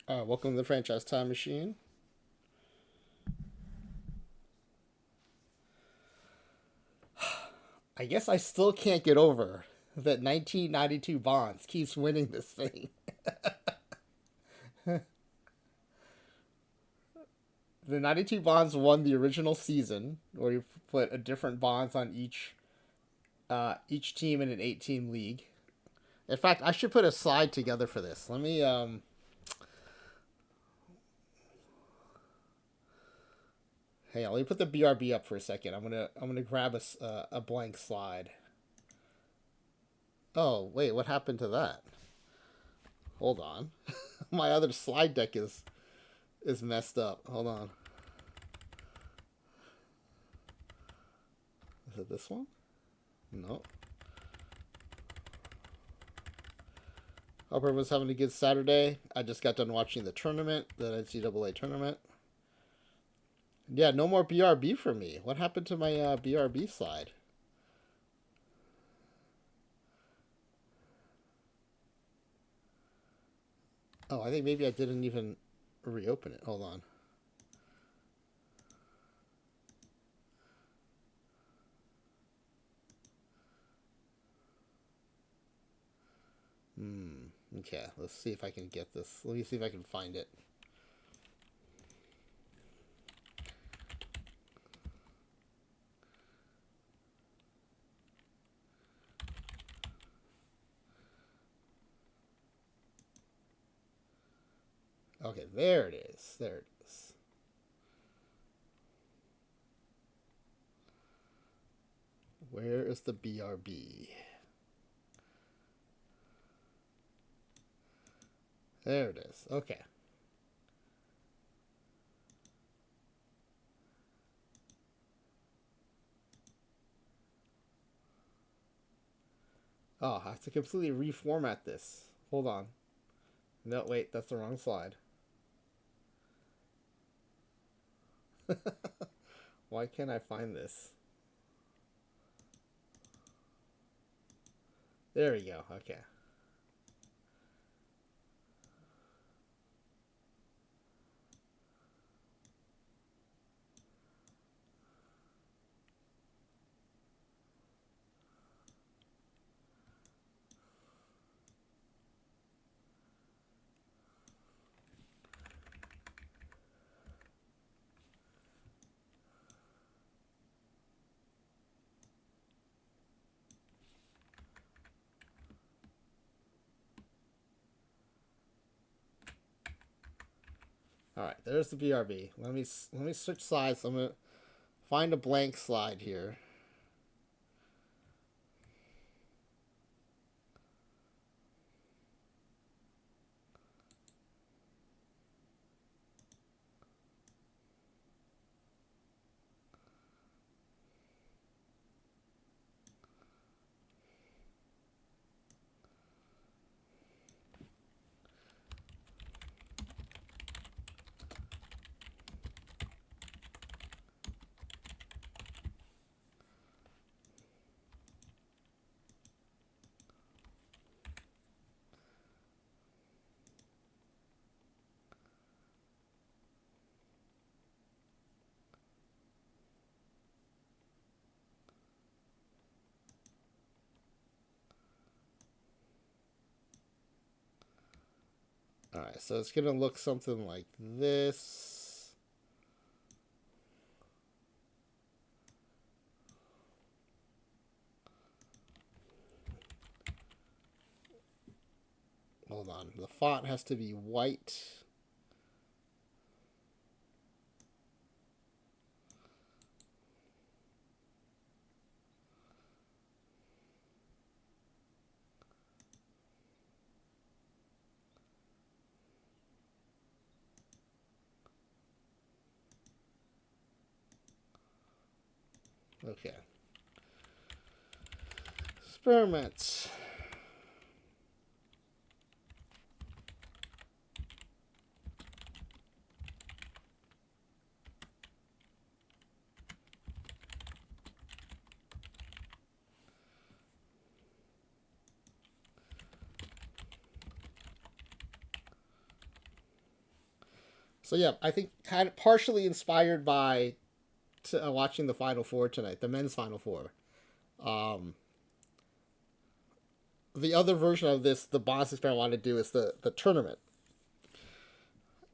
Welcome to the Franchise Time Machine. I guess I still can't get over that 1992 Bonds keeps winning this thing. The 92 Bonds won the original season, where you put a different Bonds on each team in an 8-team league. In fact, I should put a slide together for this. Let me put the BRB up for a second. I'm gonna grab a blank slide. Oh wait, what happened to that? Hold on, my other slide deck is messed up. Hold on. Is it this one? No. Hope everyone's having a good Saturday. I just got done watching the tournament, the NCAA tournament. Yeah, no more BRB for me. What happened to my BRB slide? Oh, I think maybe I didn't even reopen it. Hold on. Okay, let's see if I can get this. Let me see if I can find it. Okay, there it is. There it is. Where is the BRB? There it is. Okay. Oh, I have to completely reformat this. Hold on. No, wait, that's the wrong slide. Why can't I find this? There we go. Okay. All right, there's the BRB. Let me switch slides. I'm gonna find a blank slide here. All right, so it's gonna look something like this. Hold on, the font has to be white. Okay. Experiments. So yeah, I think kind of partially inspired by watching the Final Four tonight, the men's Final Four. Um, the other version of this, the bonus experiment I want to do is the tournament,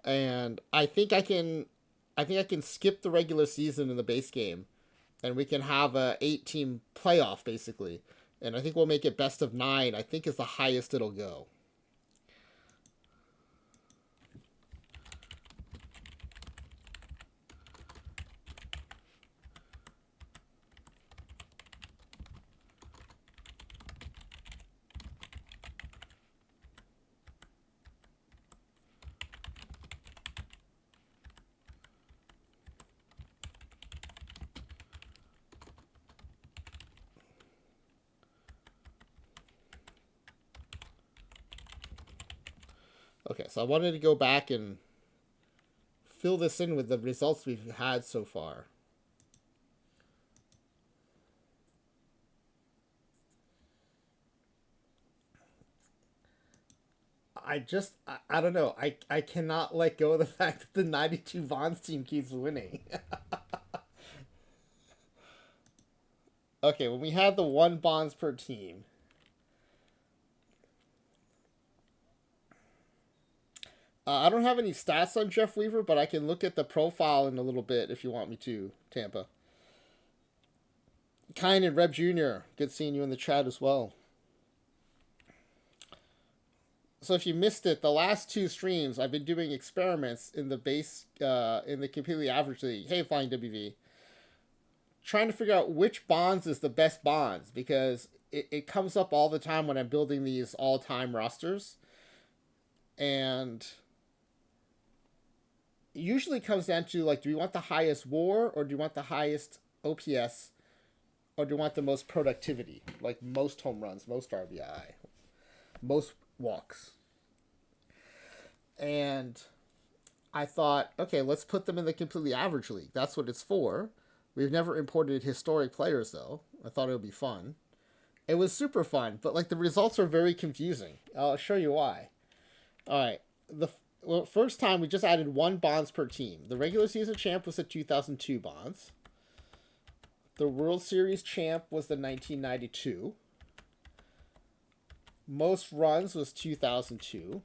and I think I can skip the regular season in the base game, and we can have a 8-team playoff basically, and I think we'll make it best of 9. I think is the highest it'll go. Okay, so I wanted to go back and fill this in with the results we've had so far. I don't know. I cannot let go of the fact that the 92 Bonds team keeps winning. Okay, when we had the 1 Bonds per team, I don't have any stats on Jeff Weaver, but I can look at the profile in a little bit if you want me to, Tampa. Kine and Reb Jr., good seeing you in the chat as well. So if you missed it, the last 2 streams I've been doing experiments in the base, in the completely average league. Hey, Flying WV, trying to figure out which bonds is the best bonds because it comes up all the time when I'm building these all-time rosters, and it usually comes down to like, do we want the highest WAR or do you want the highest OPS or do you want the most productivity, like most home runs, most RBI, most walks? And I thought, okay, let's put them in the completely average league. That's what it's for. We've never imported historic players though. I thought it would be fun. It was super fun, but like the results are very confusing. I'll show you why. All right, first time we just added 1 Bonds per team. The regular season champ was the 2002 Bonds. The World Series champ was the 1992. Most runs was 2002.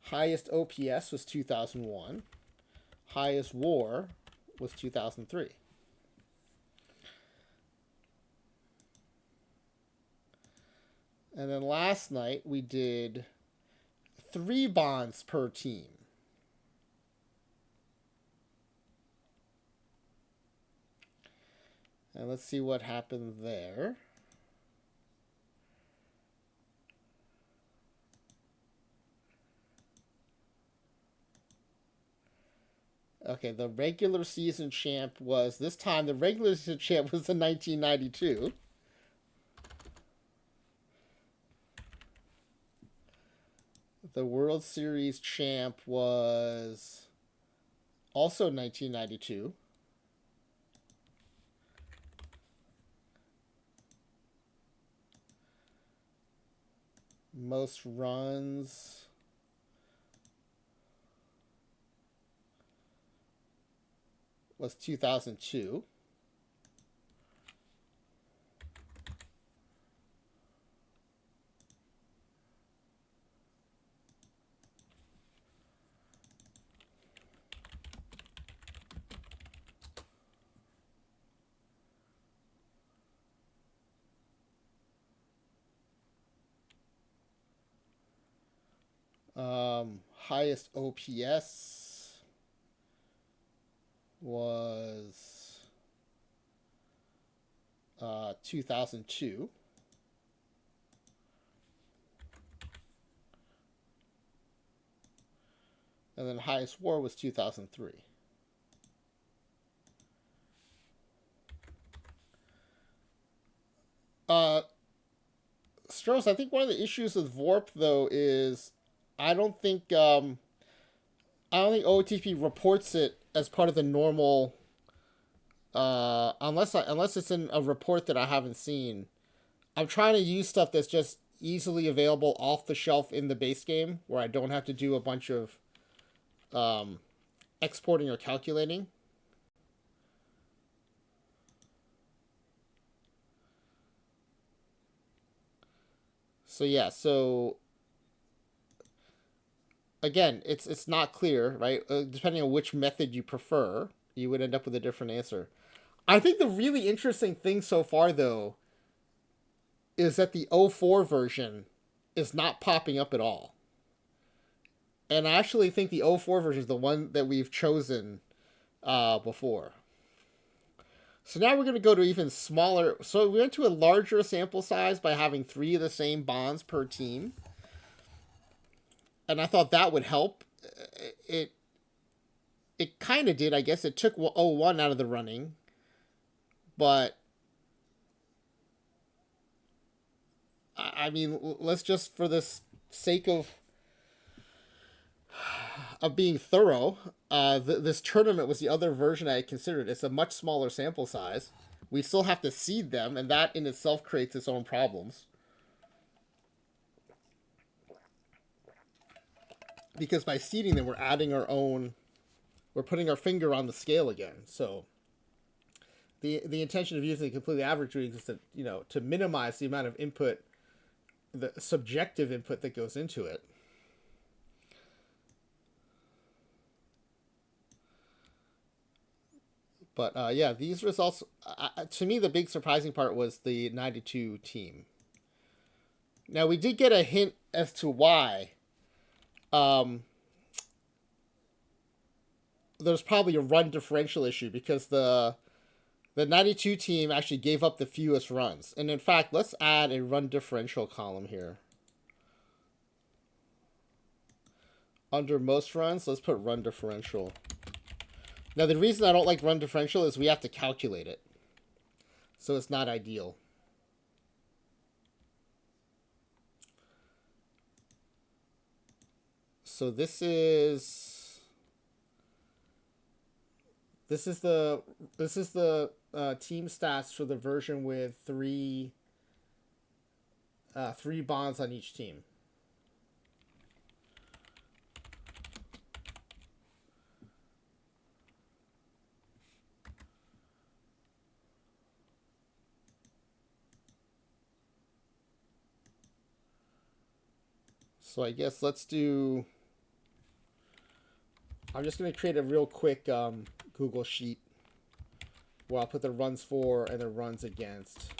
Highest OPS was 2001. Highest WAR was 2003. And then last night we did 3 Bonds per team. And let's see what happened there. Okay, the regular season champ was, this time the regular season champ was the 1992. The World Series champ was also 1992. Most runs was 2002. Highest OPS was 2002. And then highest WAR was 2003. Strauss, I think one of the issues with VoRP though is I don't think OOTP reports it as part of the normal, unless it's in a report that I haven't seen. I'm trying to use stuff that's just easily available off the shelf in the base game, where I don't have to do a bunch of exporting or calculating. So yeah, so again, it's not clear, right? Depending on which method you prefer, you would end up with a different answer. I think the really interesting thing so far, though, is that the O4 version is not popping up at all. And I actually think the O4 version is the one that we've chosen before. So now we're going to go to even smaller. So we went to a larger sample size by having 3 of the same bonds per team. And I thought that would help. It it kind of did. I guess it took O1 out of the running. But I mean, let's just, for the sake of being thorough, this tournament was the other version I had considered. It's a much smaller sample size. We still have to seed them, and that in itself creates its own problems. Because by seeding them, we're adding our own, we're putting our finger on the scale again. So the intention of using a completely average reading is to, to minimize the amount of input, the subjective input that goes into it. But yeah, these results, to me, the big surprising part was the 92 team. Now, we did get a hint as to why. There's probably a run differential issue because the 92 team actually gave up the fewest runs. And in fact, let's add a run differential column here. Under most runs, let's put run differential. Now, the reason I don't like run differential is we have to calculate it. So it's not ideal. So this is the team stats for the version with three bonds on each team. So I guess let's do. I'm just going to create a real quick Google sheet where I'll put the runs for and the runs against,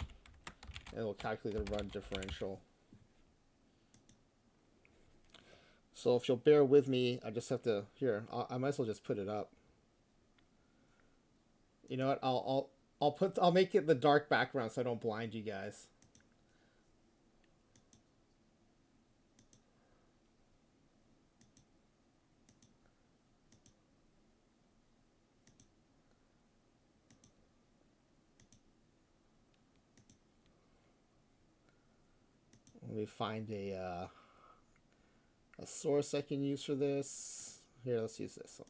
and we'll calculate the run differential. So if you'll bear with me, I just have to, here, I might as well just put it up. You know what? I'll make it the dark background so I don't blind you guys. Let me find a source I can use for this. Here, let's use this one.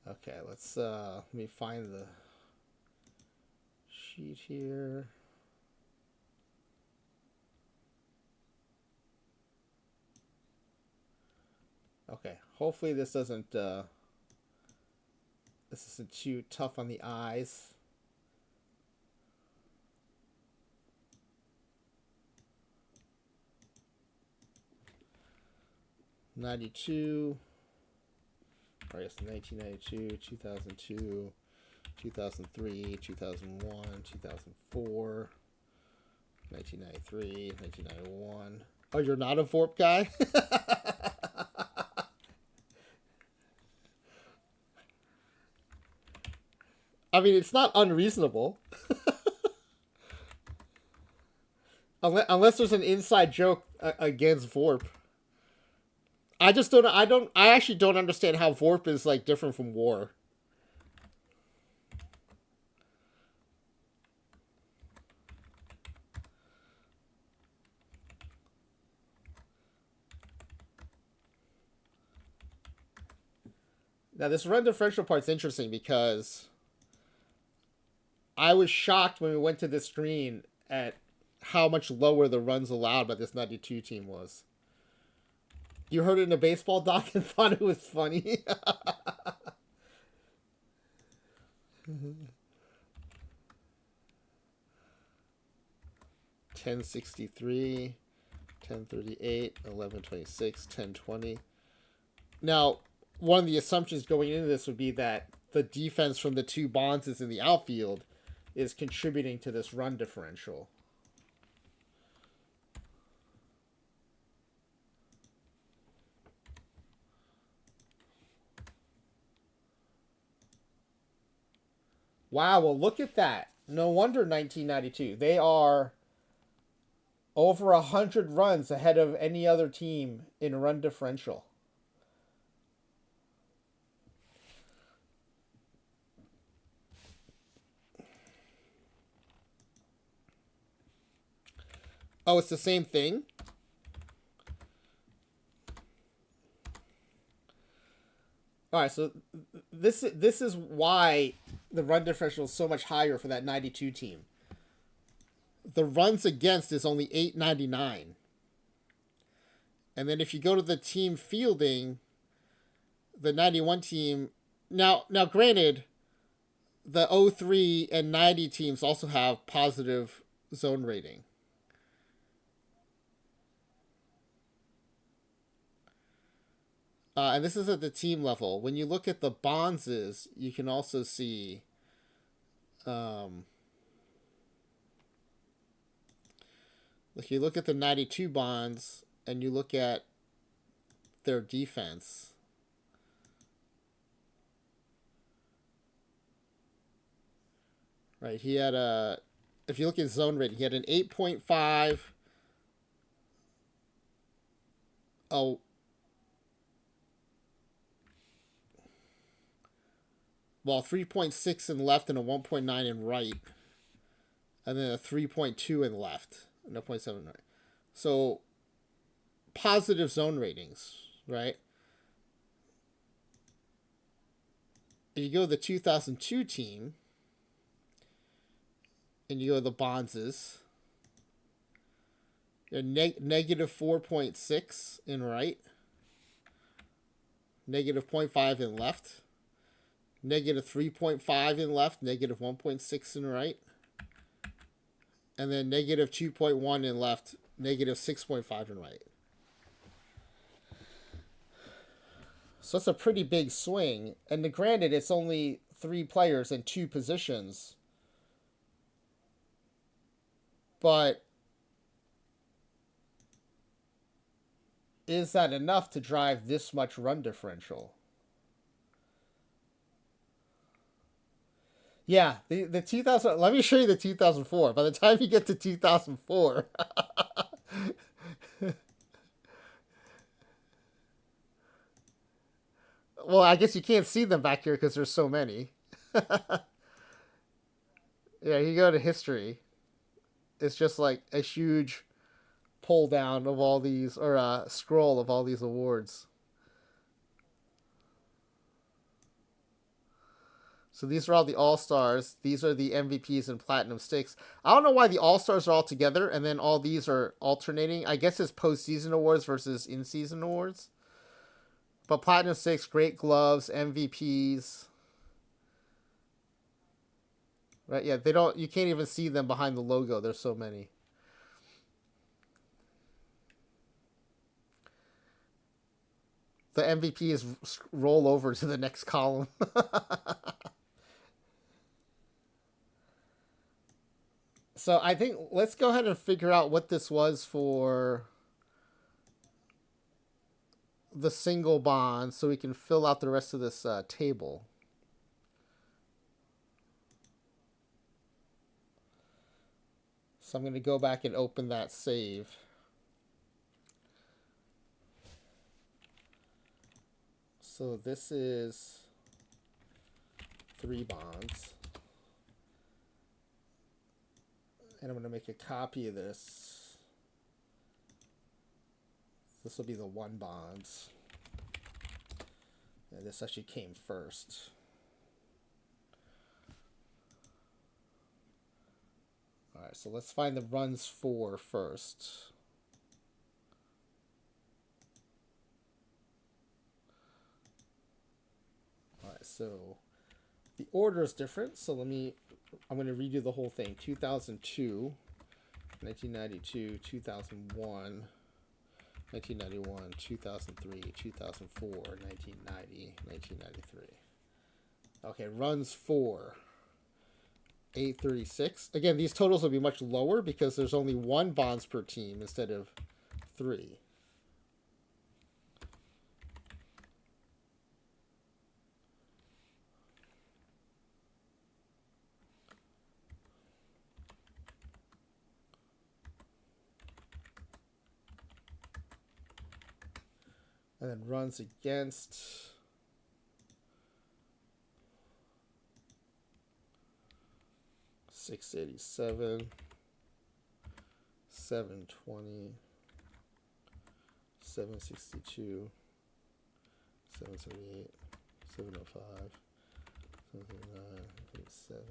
Okay, let's let me find the sheet here. Okay, hopefully this isn't too tough on the eyes. '92. Or yes, 1992, 2002, 2003, 2001, 2004, 1993, 1991. Oh, you're not a VORP guy? I mean, it's not unreasonable. Unless there's an inside joke against VORP. I actually don't understand how VORP is like different from war. Now this run differential part's interesting because I was shocked when we went to this screen at how much lower the runs allowed by this 92 team was. You heard it in a baseball doc and thought it was funny. 1063, 1038, 1126, 1020. Now, one of the assumptions going into this would be that the defense from the two bonds in the outfield is contributing to this run differential. Wow, well, look at that. No wonder 1992. They are over 100 runs ahead of any other team in run differential. Oh, it's the same thing? All right, so this is why the run differential is so much higher for that 92 team. The runs against is only 899. And then if you go to the team fielding, the 91 team, now granted, the 03 and 90 teams also have positive zone rating. And this is at the team level. When you look at the bonds, you can also see if you look at the 92 bonds and you look at their defense, right, he had a, if you look at zone rating, he had an 8.5, oh, well, 3.6 in left and a 1.9 in right, and then a 3.2 in left and a 0.7 right. So positive zone ratings, right? If you go to the 2002 team and you go to the Bonds, you're negative 4.6 in right, negative 0.5 in left, negative 3.5 in left, negative 1.6 in right, and then negative 2.1 in left, negative 6.5 in right. So that's a pretty big swing. And granted, it's only 3 players in 2 positions. But is that enough to drive this much run differential? Yeah, the 2000. Let me show you the 2004. By the time you get to 2004, well, I guess you can't see them back here because there's so many. Yeah, you go to history. It's just like a huge pull down of all these, or a scroll of all these awards. So these are all the All Stars. These are the MVPs and Platinum Sticks. I don't know why the All Stars are all together and then all these are alternating. I guess it's postseason awards versus in season awards. But Platinum Sticks, Great Gloves, MVPs. Right? Yeah, they don't. You can't even see them behind the logo. There's so many. The MVPs roll over to the next column. So I think let's go ahead and figure out what this was for the single bond so we can fill out the rest of this table. So I'm going to go back and open that save. So this is 3 bonds. And I'm going to make a copy of this. This will be the 1 bonds. And this actually came first. All right, so let's find the runs for first. All right, so the order is different. So I'm going to redo the whole thing. 2002, 1992, 2001, 1991, 2003, 2004, 1990, 1993. Okay, runs for 836. Again, these totals will be much lower because there's only one bonds per team instead of 3. And then runs against 687, 720, 762, 778, 705, 739, 87.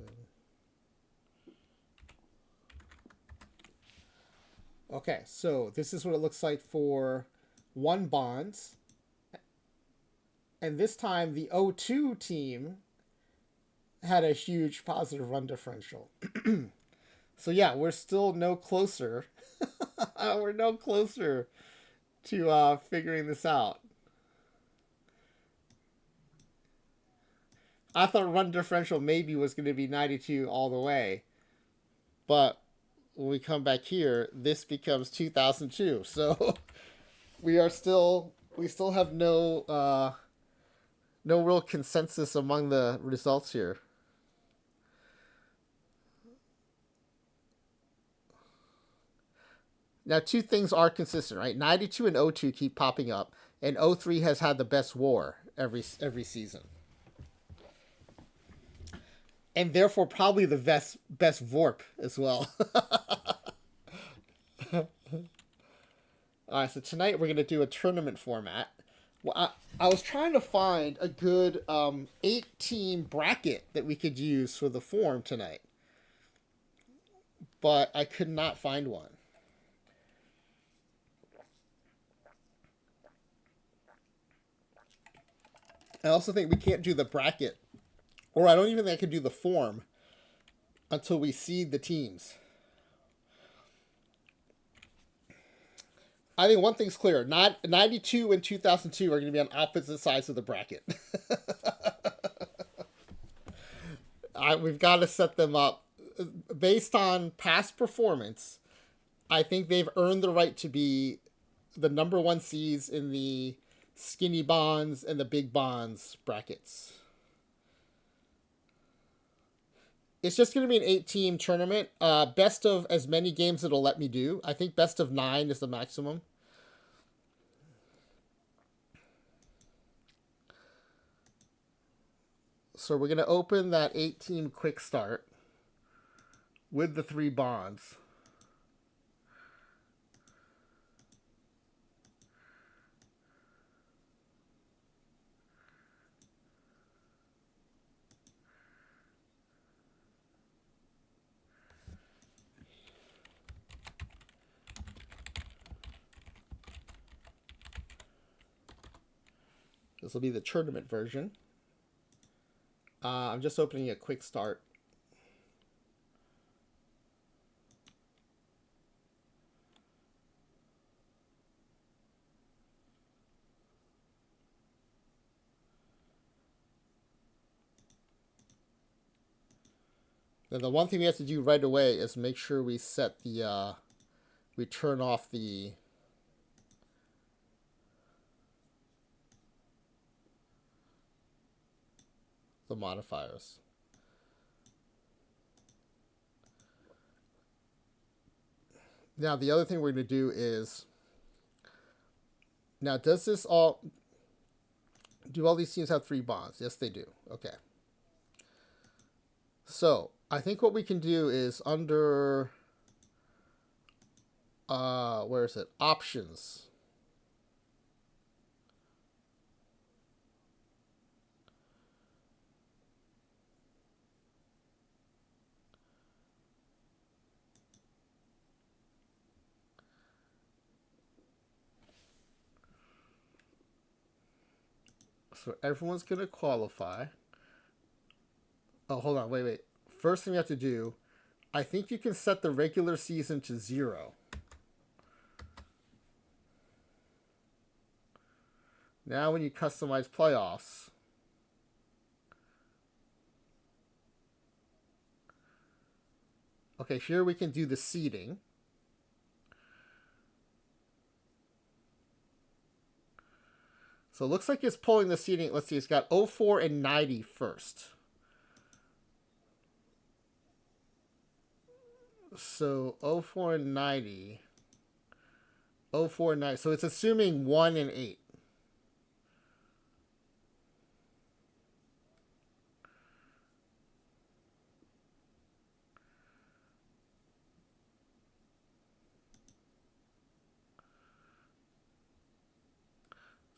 Okay, so this is what it looks like for one bonds. And this time the O2 team had a huge positive run differential. So yeah, we're still no closer. We're no closer to figuring this out. I thought run differential maybe was going to be 92 all the way. But when we come back here, this becomes 2002. So we still have no real consensus among the results here. Now, two things are consistent, right? 92 and 02 keep popping up, and 03 has had the best WAR every season, and therefore probably the best VORP as well. All right, so tonight we're gonna do a tournament format. Well, I was trying to find a good 8-team bracket that we could use for the form tonight, but I could not find one. I also think we can't do the bracket, or I don't even think I can do the form until we seed the teams. I think one thing's clear: 92 and 2002 are going to be on opposite sides of the bracket. We've got to set them up based on past performance. I think they've earned the right to be the number one seeds in the skinny bonds and the big bonds brackets. It's just going to be an 8-team tournament. Best of as many games it'll let me do. I think best of 9 is the maximum. So we're going to open that 8-team quick start with the 3 bonds. This will be the tournament version. I'm just opening a quick start. Now the one thing we have to do right away is make sure we set the, we turn off the modifiers. Now the other thing we're going to do is, now does this all, do all these teams have 3 bonds? Yes, they do. Okay. So I think what we can do is under, where is it? Options. So everyone's going to qualify. Oh, hold on. Wait. First thing we have to do, I think you can set the regular season to 0. Now when you customize playoffs, okay, here we can do the seeding. So it looks like it's pulling the seeding. Let's see, it's got 04 and 90 first. So 04 and 90. 04 and 90. So it's assuming 1 and 8.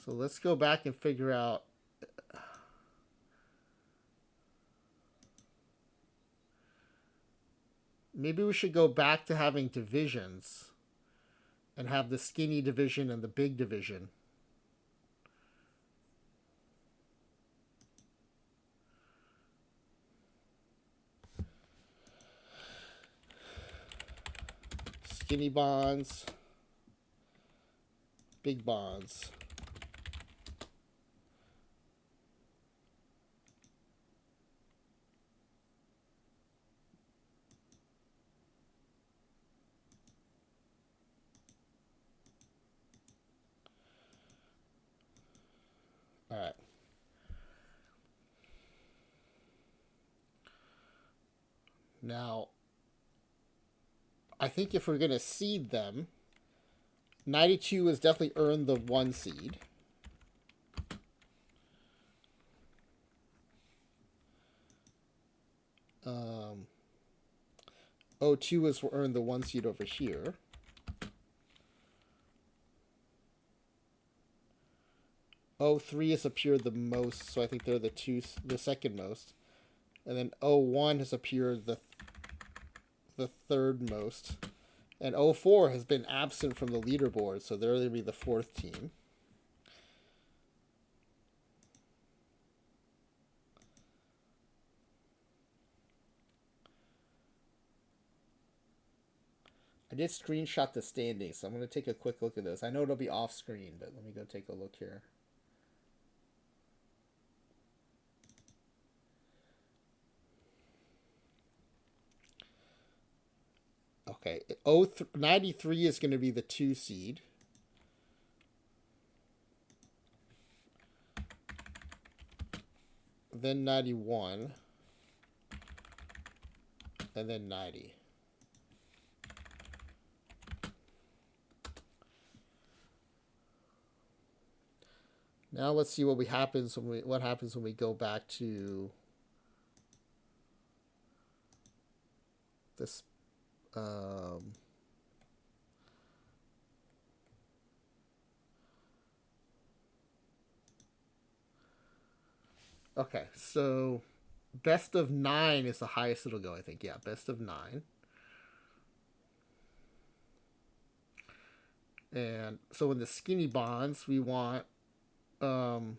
So let's go back and figure out. Maybe we should go back to having divisions and have the skinny division and the big division. Skinny bonds, big bonds. All right. Now, I think if we're going to seed them, 92 has definitely earned the 1 seed. Um, 02 has earned the 1 seed over here. 03 has appeared the most, so I think they're the second most. And then 01 has appeared the third most. And 04 has been absent from the leaderboard, so they're going to be the 4th team. I did screenshot the standings, so I'm going to take a quick look at those. I know it'll be off screen, but let me go take a look here. Okay, 93 is going to be the 2 seed. Then 91. And then 90. Now let's see what happens when we go back to this. Okay, so best of 9 is the highest it'll go, I think. Yeah, best of 9. And so in the skinny bonds, we want 4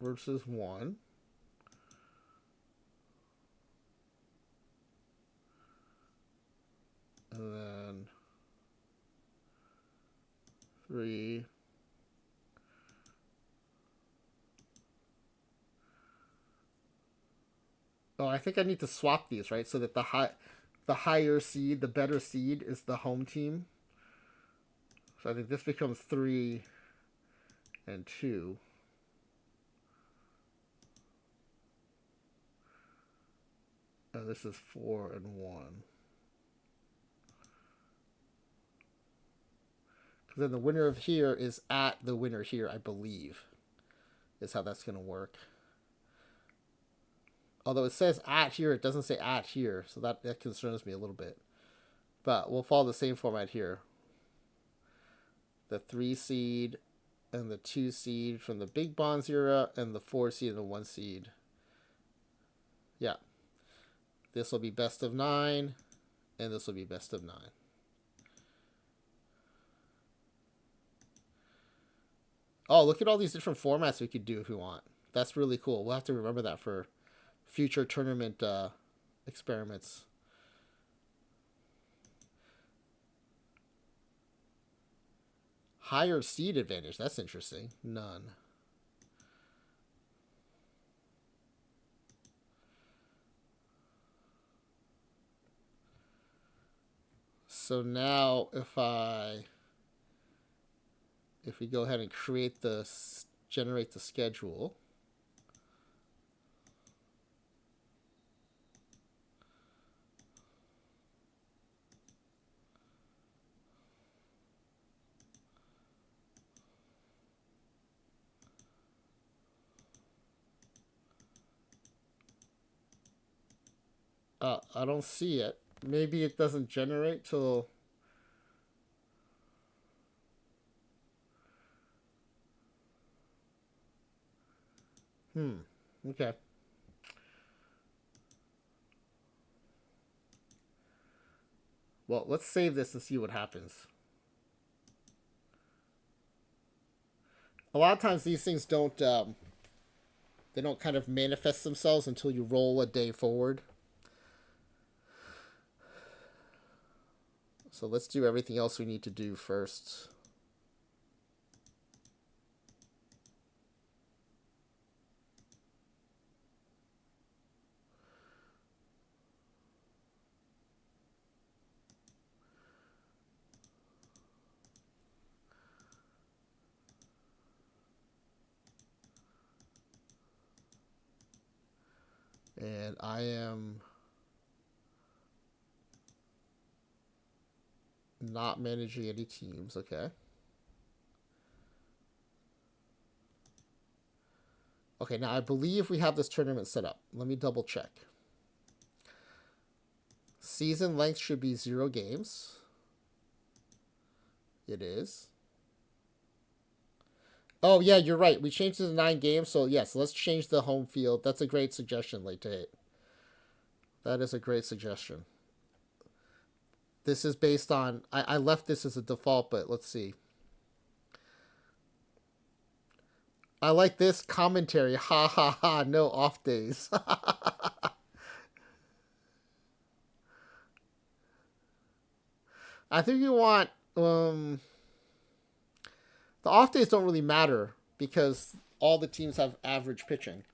versus 1. And then 3. Oh, I think I need to swap these, right? So that the higher seed, the better seed, is the home team. So I think this becomes 3 and 2. And this is 4 and 1. Because then the winner of here is at the winner here, I believe, is how that's going to work. Although it says at here, it doesn't say at here, so that concerns me a little bit. But we'll follow the same format here. The 3 seed and the 2 seed from the big bonds era, and the 4 seed and the 1 seed. Yeah. This will be best of 9, and this will be best of 9. Oh, look at all these different formats we could do if we want. That's really cool. We'll have to remember that for future tournament experiments. Higher seed advantage. That's interesting. None. So now if we go ahead and generate the schedule. I don't see it. Maybe it doesn't generate till... Okay. Well, let's save this and see what happens. A lot of times these things don't... they don't kind of manifest themselves until you roll a day forward. So let's do everything else we need to do first. And I am not managing any teams, okay. Okay, now I believe we have this tournament set up. Let me double check. Season length should be 0 games. It is. Oh, yeah, you're right. We changed it to 9 games, so yes, let's change the home field. That's a great suggestion, Late to Hate. That is a great suggestion. This is based on... I left this as a default, but let's see. I like this commentary. Ha ha ha, no off days. I think you want... the off days don't really matter because all the teams have average pitching.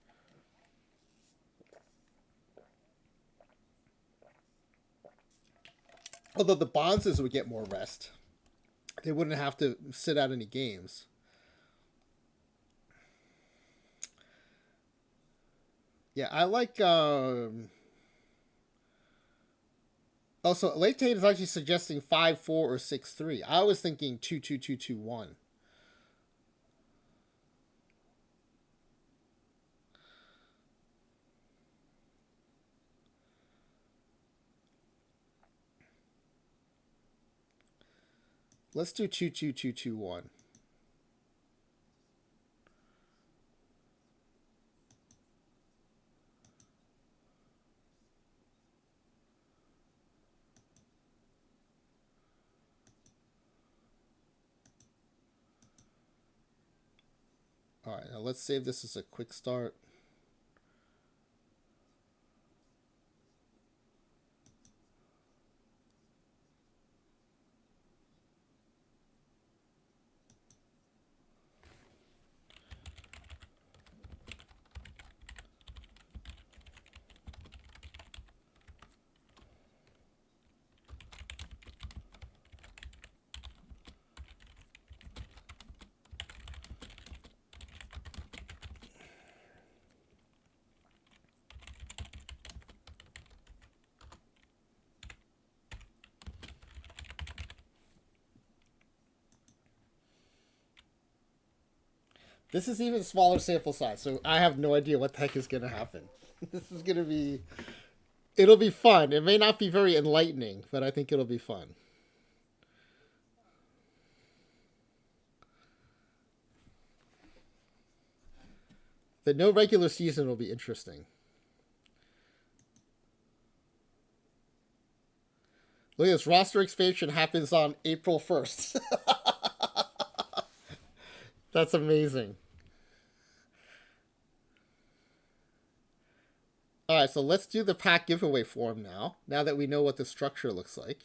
Although the Bonzes would get more rest. They wouldn't have to sit out any games. Yeah, I like... Also, Late Tate is actually suggesting 5-4 or 6-3. I was thinking 2-2-2-2-1. Let's do 2-2-2-2-1. All right, now let's save this as a quick start. This is even smaller sample size, so I have no idea what the heck is going to happen. This is going to be... It'll be fun. It may not be very enlightening, but I think it'll be fun. The no regular season will be interesting. Look at this. Roster expansion happens on April 1st. That's amazing. All right, so let's do the pack giveaway form now. Now that we know what the structure looks like.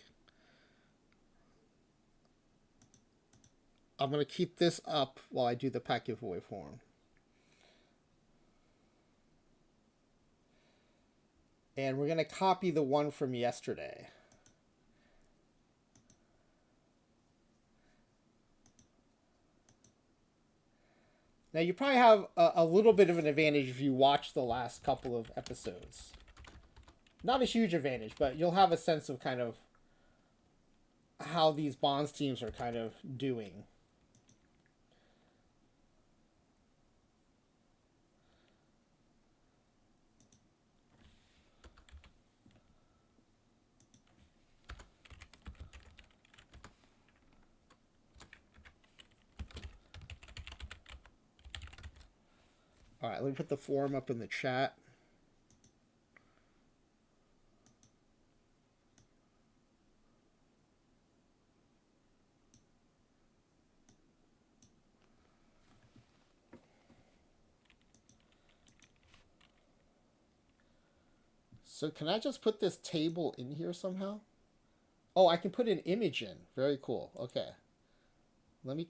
I'm going to keep this up while I do the pack giveaway form. And we're going to copy the one from yesterday. Now, you probably have a little bit of an advantage if you watch the last couple of episodes. Not a huge advantage, but you'll have a sense of kind of how these Bonds teams are kind of doing. All right, let me put the form up in the chat. So can I just put this table in here somehow? Oh, I can put an image in. Very cool. Okay. Let me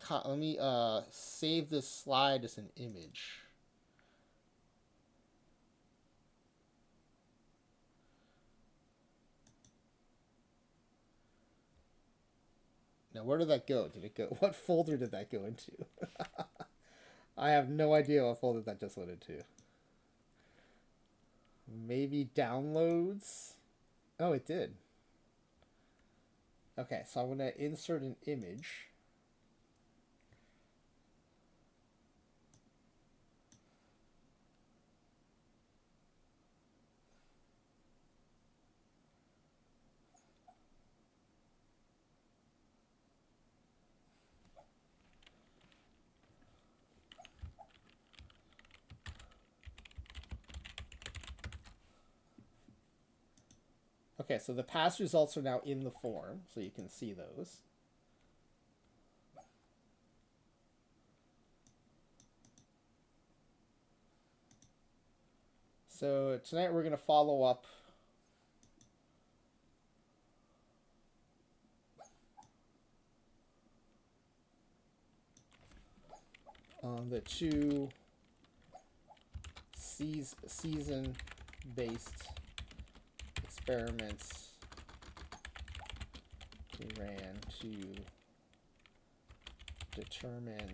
save this slide as an image. Now, where did that go? Did it go? What folder did that go into? I have no idea what folder that just went into. Maybe downloads? Oh, it did. Okay, so I'm going to insert an image. Okay, so the past results are now in the form, so you can see those. So tonight we're going to follow up on the two season-based experiments we ran to determine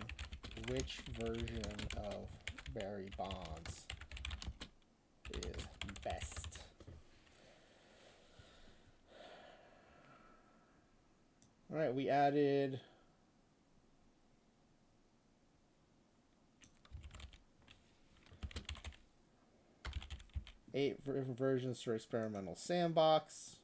which version of Barry Bonds is best. All right, we added eight different versions for experimental sandbox.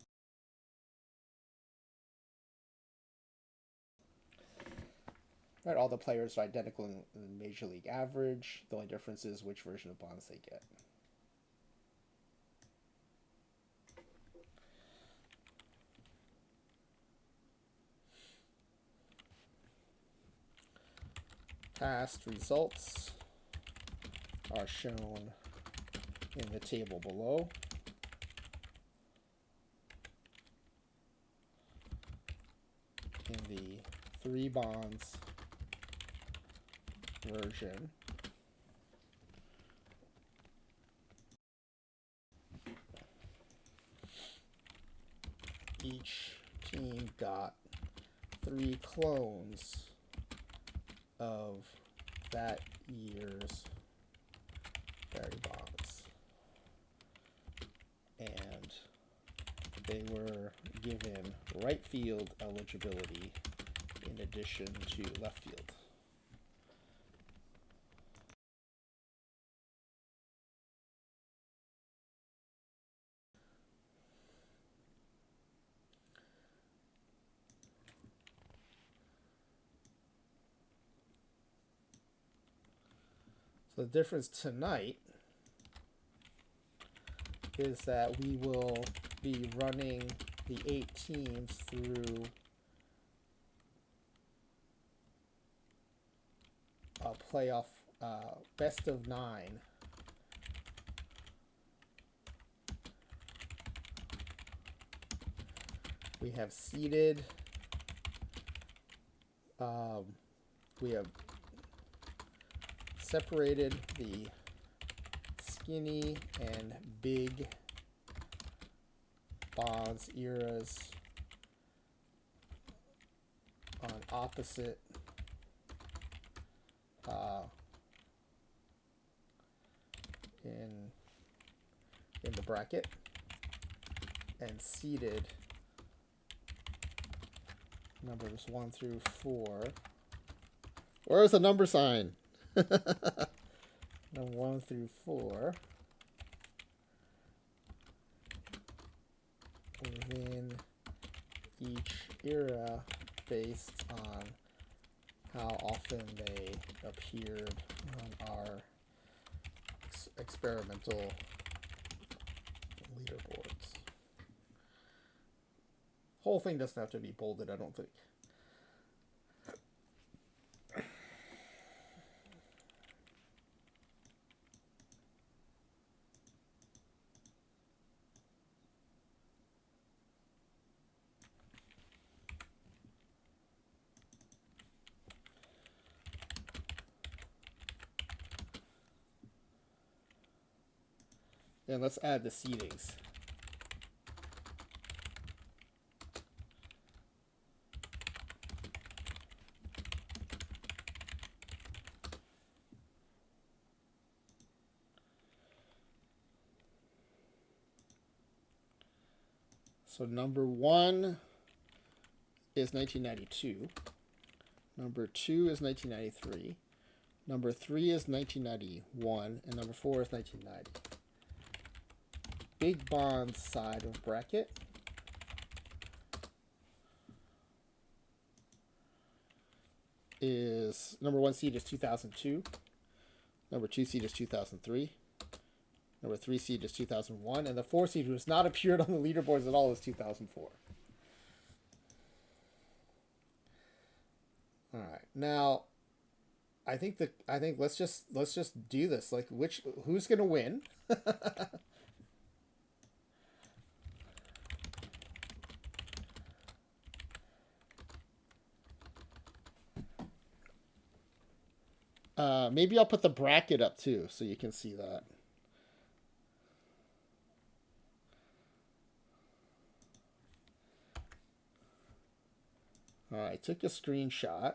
Right, all the players are identical in the Major League average. The only difference is which version of Bonds they get. Past results are shown in the table below. In the 3 Bonds version, each team got 3 clones of that year's Barry Bonds, and they were given right field eligibility in addition to left field. So the difference tonight is that we will be running the 8 teams through a playoff best of 9. We have seeded. We have separated the skinny and big bonds eras on opposite in the bracket, and seeded numbers 1 through 4. Where's the number sign? Number 1 through 4 within each era based on how often they appeared on our experimental leaderboards. Whole thing doesn't have to be bolded, I don't think. And let's add the seedings. So number 1 is 1992. Number 2 is 1993. Number 3 is 1991. And number 4 is 1990. Big bond side of bracket is number 1 seed is 2002. Number 2 seed is 2003. Number 3 seed is 2001. And the 4 seed, who has not appeared on the leaderboards at all, is 2004. All right. Now, I think let's just do this. Like, who's gonna win? Maybe I'll put the bracket up too, so you can see that. All right, took a screenshot.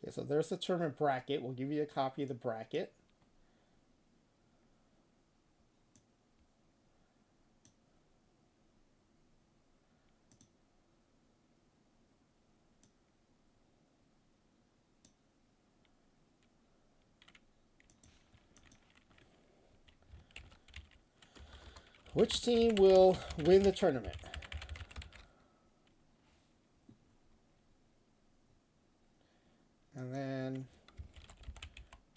Okay, so there's the tournament bracket. We'll give you a copy of the bracket. Which team will win the tournament? And then,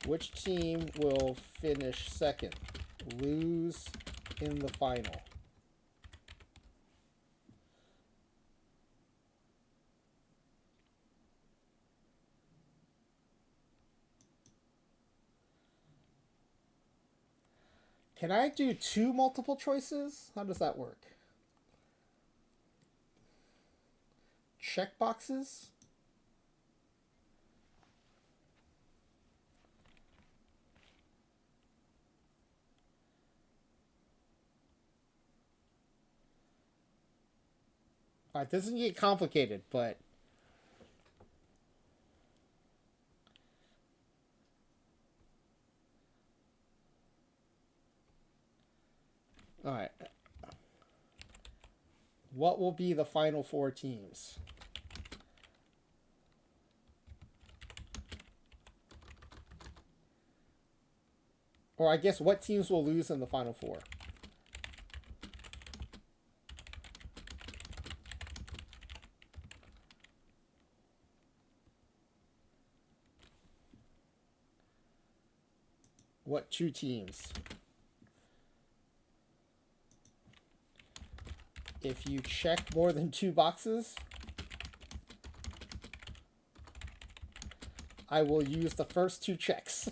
which team will finish second? Lose in the final. Can I do 2 multiple choices? How does that work? Check boxes? All right, this doesn't get complicated, but all right. What will be the final four teams? Or I guess what teams will lose in the final four? What two teams? If you check more than two boxes, I will use the first two checks.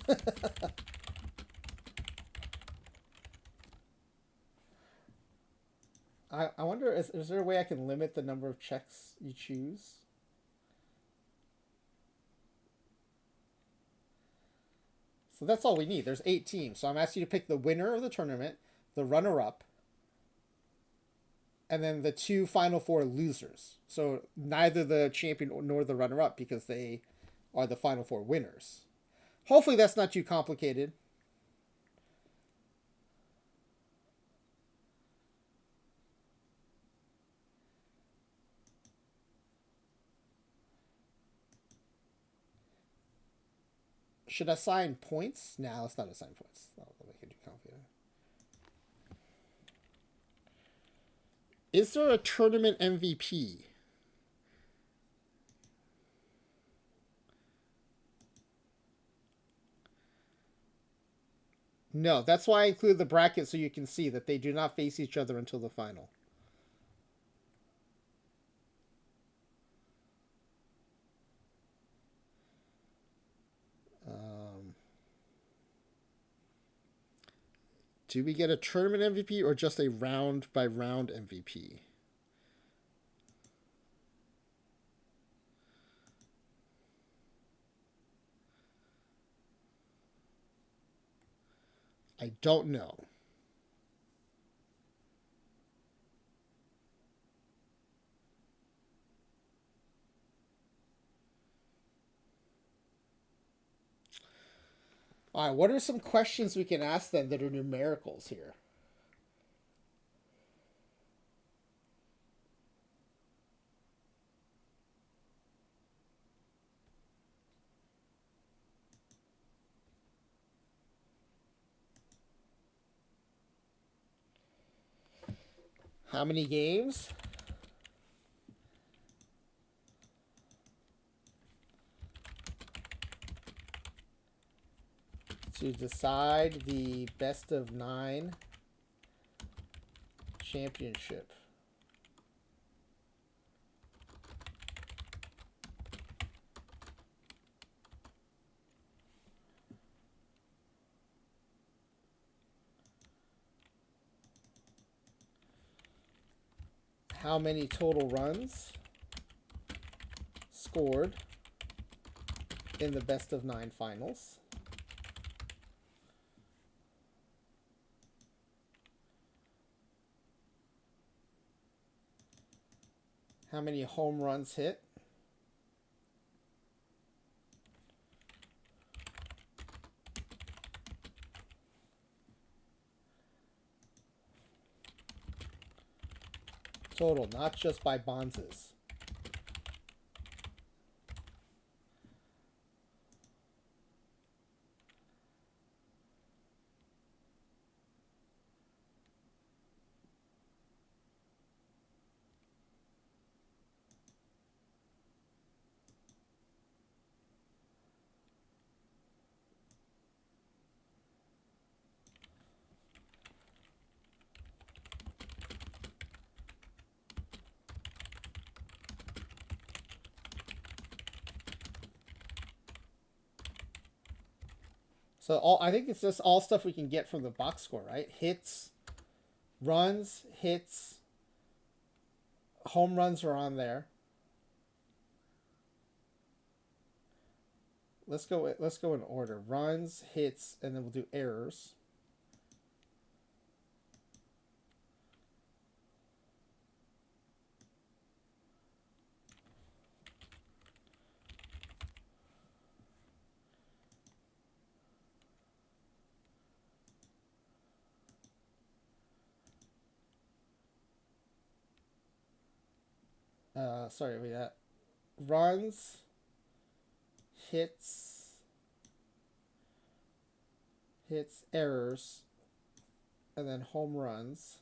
I wonder, is there a way I can limit the number of checks you choose? So that's all we need. There's 8 teams. So I'm asking you to pick the winner of the tournament, the runner-up, and then the two final four losers. So neither the champion nor the runner-up, because they are the final four winners. Hopefully that's not too complicated. Should I assign points? Nah, let's not assign points. That'll make it too complicated. Is there a tournament MVP? No, that's why I include the bracket so you can see that they do not face each other until the final. Do we get a tournament MVP or just a round by round MVP? I don't know. All right, what are some questions we can ask them that are numericals here? How many games? To decide the best of 9 championship. How many total runs scored in the best of 9 finals? How many home runs hit? Total, not just by Bonzes. So I think it's just all stuff we can get from the box score, right? Hits, runs, hits, home runs are on there. Let's go in order. Runs, hits, and then we'll do errors. sorry, we got runs, hits, errors, and then home runs.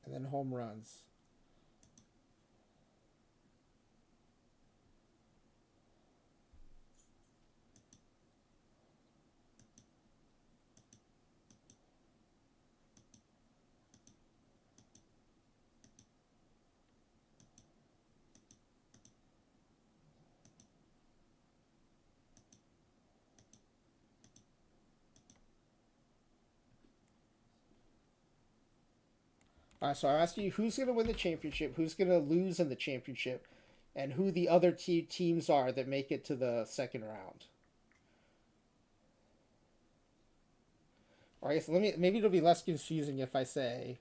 And then home runs. All right, so I asked you who's going to win the championship, who's going to lose in the championship, and who the other teams are that make it to the second round. All right, so maybe it'll be less confusing if I say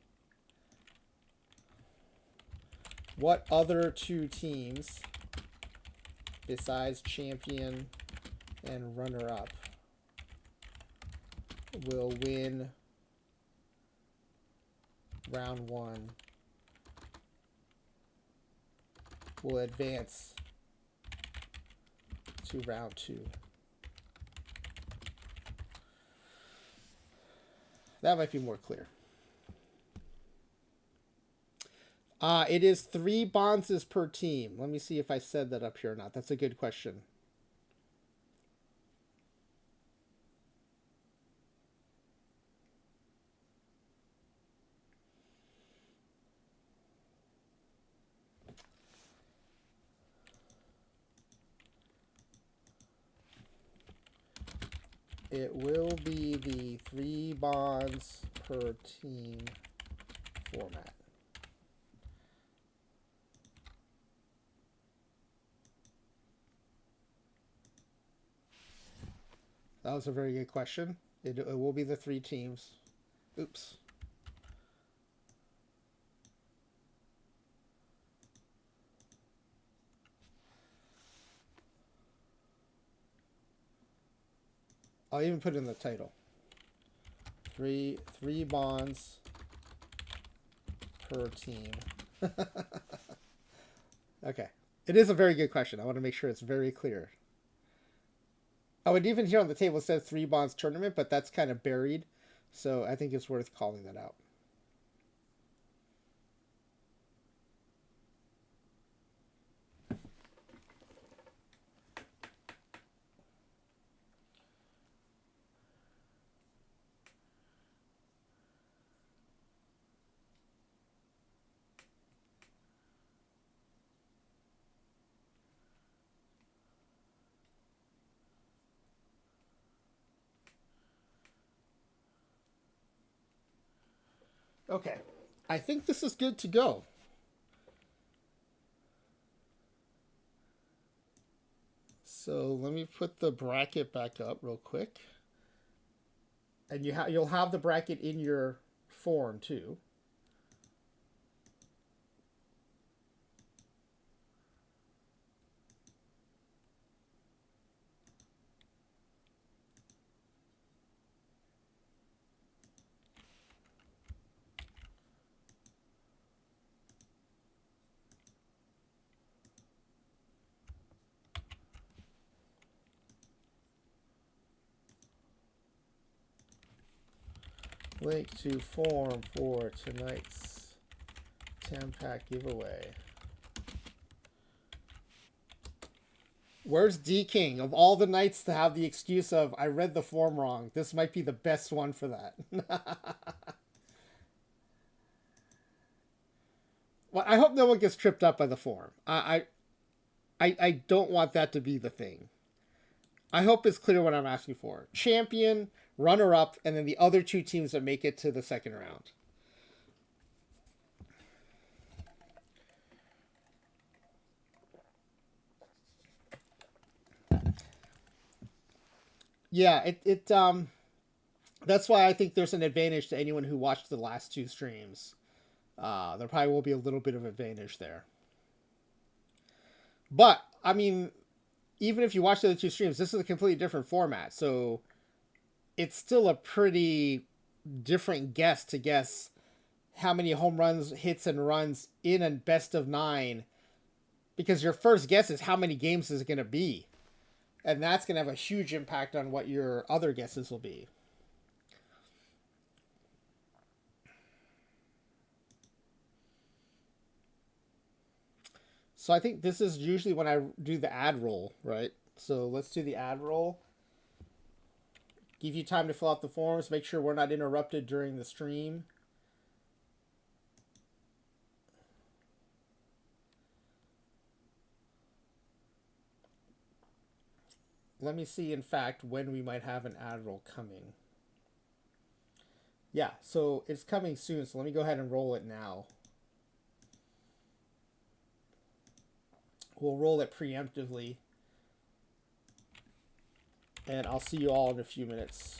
what other two teams besides champion and runner-up will win round one, will advance to round two. That might be more clear. It is 3 bonds per team. Let me see if I said that up here or not. That's a good question. It will be the 3 bonds per team format. That was a very good question. It will be the 3 teams. Oops. I'll even put it in the title. Three bonds per team. Okay. It is a very good question. I want to make sure it's very clear. Oh, and even here on the table it says 3 bonds tournament, but that's kind of buried. So I think it's worth calling that out. Okay. I think this is good to go. So let me put the bracket back up real quick. And you'll have the bracket in your form too. Link to form for tonight's 10-pack giveaway. Where's D King? Of all the nights to have the excuse of, I read the form wrong, this might be the best one for that. Well, I hope no one gets tripped up by the form. I don't want that to be the thing. I hope it's clear what I'm asking for. Champion, runner-up, and then the other 2 teams that make it to the second round. Yeah, that's why I think there's an advantage to anyone who watched the last 2 streams. There probably will be a little bit of advantage there. But I mean, even if you watch the other two streams, this is a completely different format. So it's still a pretty different guess to guess how many home runs, hits, and runs in a best of nine, because your first guess is how many games is it going to be. And that's going to have a huge impact on what your other guesses will be. So I think this is usually when I do the ad roll, right? So let's do the ad roll. Give you time to fill out the forms. Make sure we're not interrupted during the stream. Let me see, in fact, when we might have an ad roll coming. Yeah, so it's coming soon. So let me go ahead and roll it now. We'll roll it preemptively. And I'll see you all in a few minutes.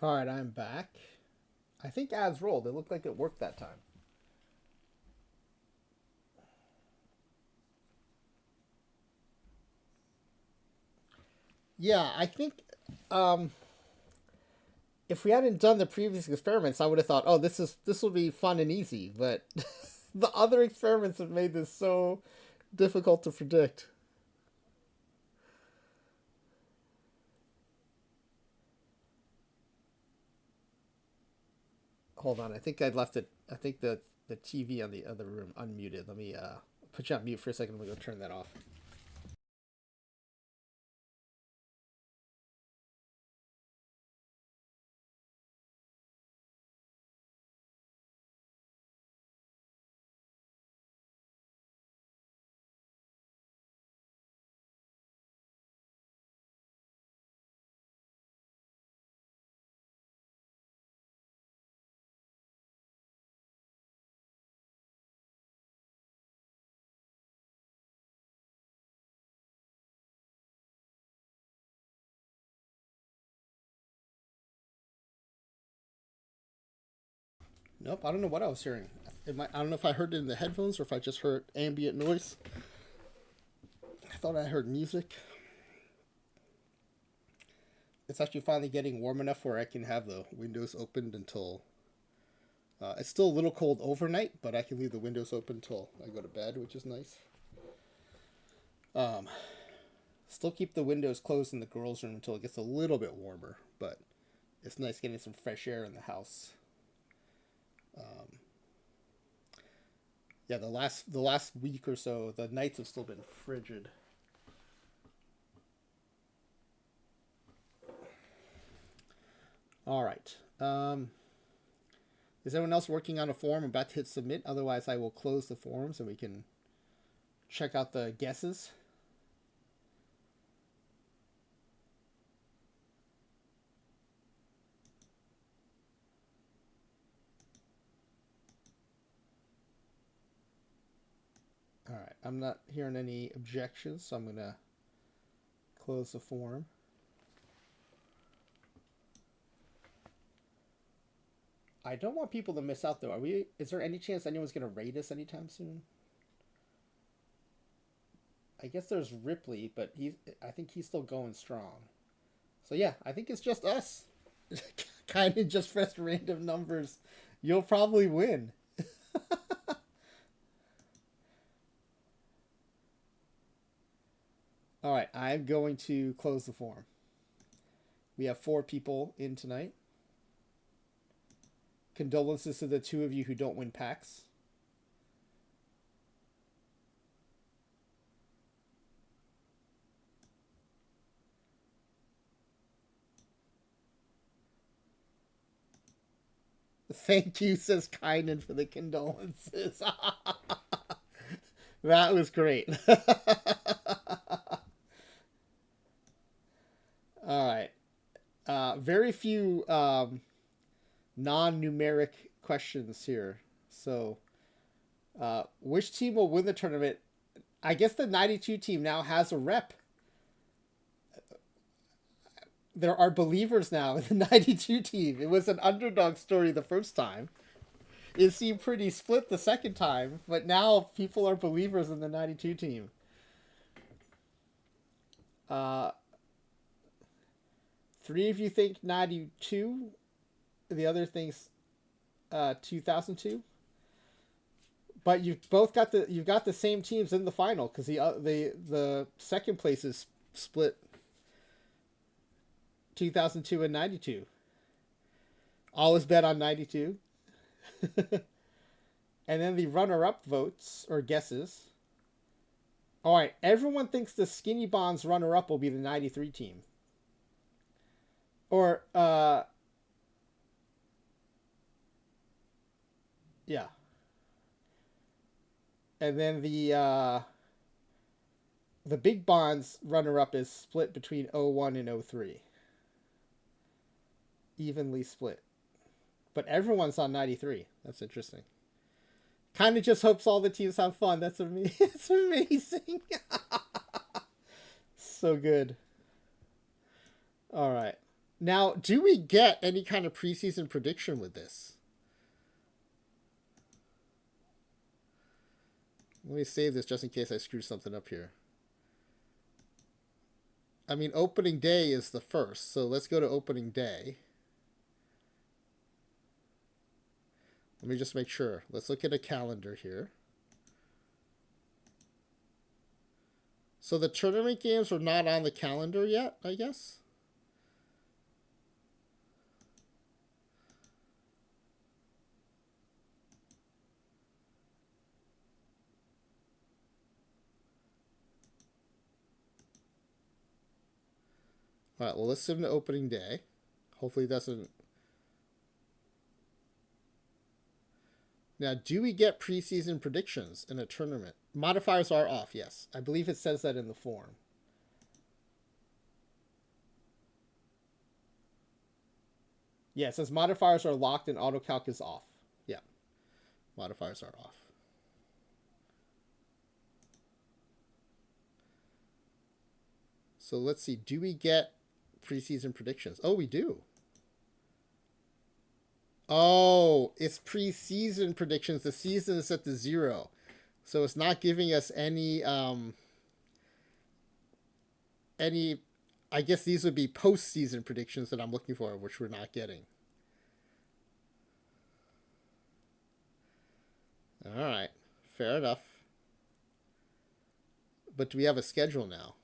All right, I'm back. I think ads rolled. It looked like it worked that time. Yeah, I think um, if we hadn't done the previous experiments, I would have thought, oh, this will be fun and easy. But the other experiments have made this so difficult to predict. Hold on, I think I left it. I think the TV on the other room unmuted. Let me put you on mute for a second. I'm gonna go turn that off. Nope, I don't know what I was hearing. I don't know if I heard it in the headphones or if I just heard ambient noise. I thought I heard music. It's actually finally getting warm enough where I can have the windows opened until. It's still a little cold overnight, but I can leave the windows open until I go to bed, which is nice. Um, Still keep the windows closed in the girls' room until it gets a little bit warmer, but it's nice getting some fresh air in the house. Um, yeah, the last week or so, the nights have still been frigid. All right. Is anyone else working on a form? I'm about to hit submit. Otherwise, I will close the forums and we can check out the guesses. All right. I'm not hearing any objections, so I'm going to close the forum. I don't want people to miss out, though. Is there any chance anyone's going to raid us anytime soon? I guess there's Ripley, but I think he's still going strong. So yeah, I think it's just us. Kind of just press random numbers. You'll probably win. All right, I'm going to close the forum. We have 4 people in tonight. Condolences to the 2 of you who don't win packs. Thank you, says Kynan, for the condolences. That was great. All right. Very few non-numeric questions here. So, which team will win the tournament? I guess the 92 team now has a rep. There are believers now in the 92 team. It was an underdog story the first time. It seemed pretty split the second time, but now people are believers in the 92 team. Uh, 3 of you think 92. The other thinks 2002. But you've got the same teams in the final because the second place is split 2002 and 92. All is bet on 92. And then the runner-up votes or guesses. All right, everyone thinks the Skinny Bonds runner-up will be the 93 team. Or yeah. And then the Big Bonds runner-up is split between 01 and 03. Evenly split. But everyone's on 93. That's interesting. Kind of just hopes all the teams have fun. That's amazing. It's amazing. So good. All right. Now, do we get any kind of preseason prediction with this? Let me save this just in case I screw something up here. I mean, opening day is the first, so let's go to opening day. Let me just make sure. Let's look at a calendar here. So the tournament games are not on the calendar yet, I guess? All right, well, let's sim to opening day. Hopefully it doesn't... Now, do we get preseason predictions in a tournament? Modifiers are off, yes. I believe it says that in the form. Yeah, it says modifiers are locked and autocalc is off. Yeah, modifiers are off. So let's see. Do we get preseason predictions? Oh, we do. Oh, it's preseason predictions. The season is set to 0. So it's not giving us any I guess these would be postseason predictions that I'm looking for, which we're not getting. All right. Fair enough. But do we have a schedule now?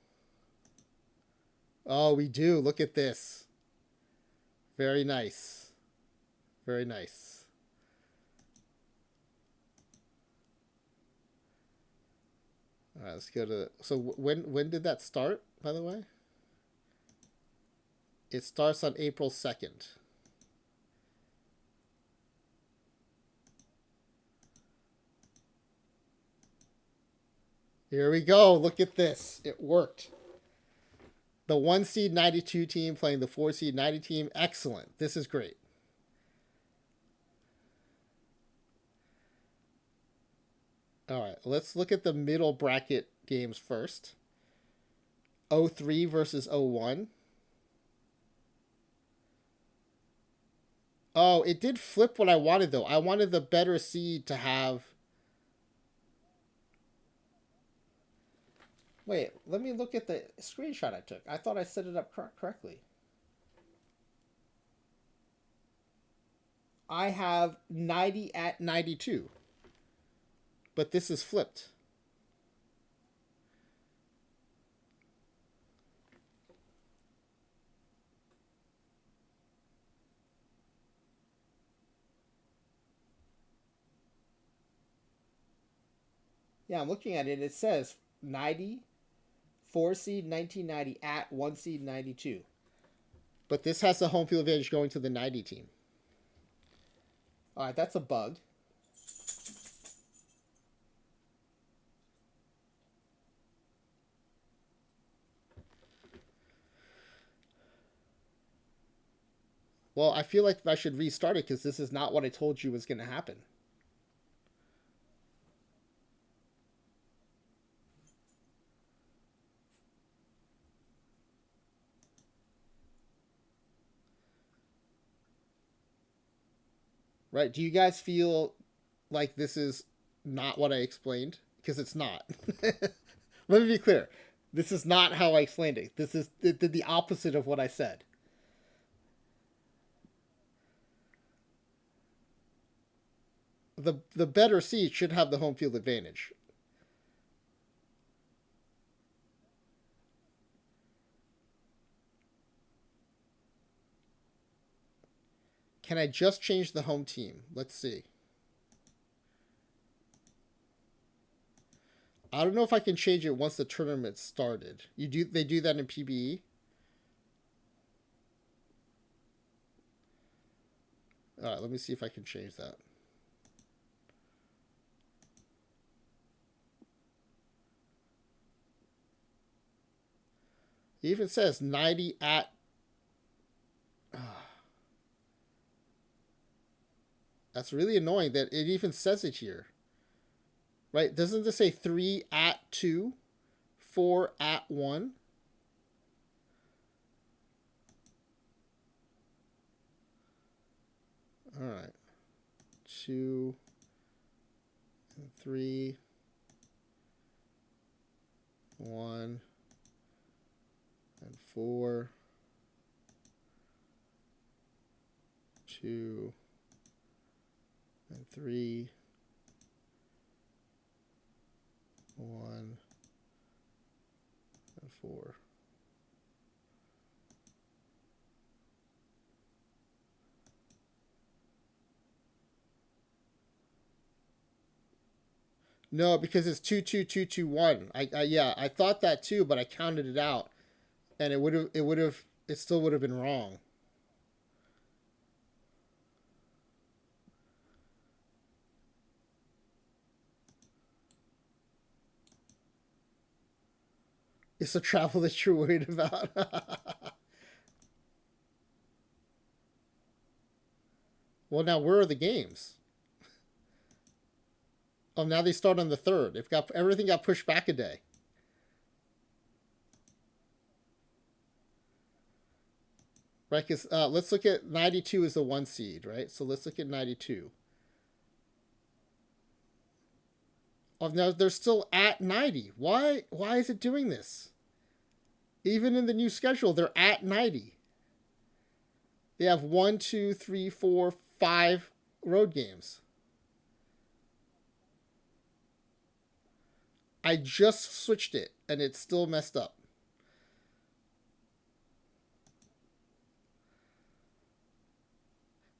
Oh, we do. Look at this. Very nice. Very nice. All right, let's go to... So when did that start, by the way? It starts on April 2nd. Here we go. Look at this. It worked. The 1 seed 92 team playing the 4 seed 90 team. Excellent. This is great. All right, let's look at the middle bracket games first. 03 versus 01. Oh, it did flip what I wanted, though. I wanted the better seed to have... Wait, let me look at the screenshot I took. I thought I set it up correctly. I have 90 at 92. But this is flipped. Yeah, I'm looking at it. It says 90, 4 seed 1990 at 1 seed 92. But this has the home field advantage going to the 90 team. All right, that's a bug. Well, I feel like I should restart it because this is not what I told you was going to happen. Right? Do you guys feel like this is not what I explained? Because it's not. Let me be clear. This is not how I explained it. This is the opposite of what I said. The better seed should have the home field advantage. Can I just change the home team? Let's see. I don't know if I can change it once the tournament started. They do that in PBE? All right, let me see if I can change that. It even says 90 at... That's really annoying that it even says it here. Right? Doesn't this say 3 at 2, 4 at 1? All right. 2 and 3. 1 and 4. 2 and 3. 1 and 4. No, because it's 22221. Yeah, I thought that too, but I counted it out, and it still would have been wrong. It's the travel that you're worried about. Well, now where are the games? Oh, now they start on the 3rd. Everything got pushed back a day. Right, because let's look at 92 as the 1 seed, right? So let's look at 92. Oh, now they're still at 90. Why is it doing this? Even in the new schedule, they're at 90. They have 1, 2, 3, 4, 5 road games. I just switched it and it's still messed up.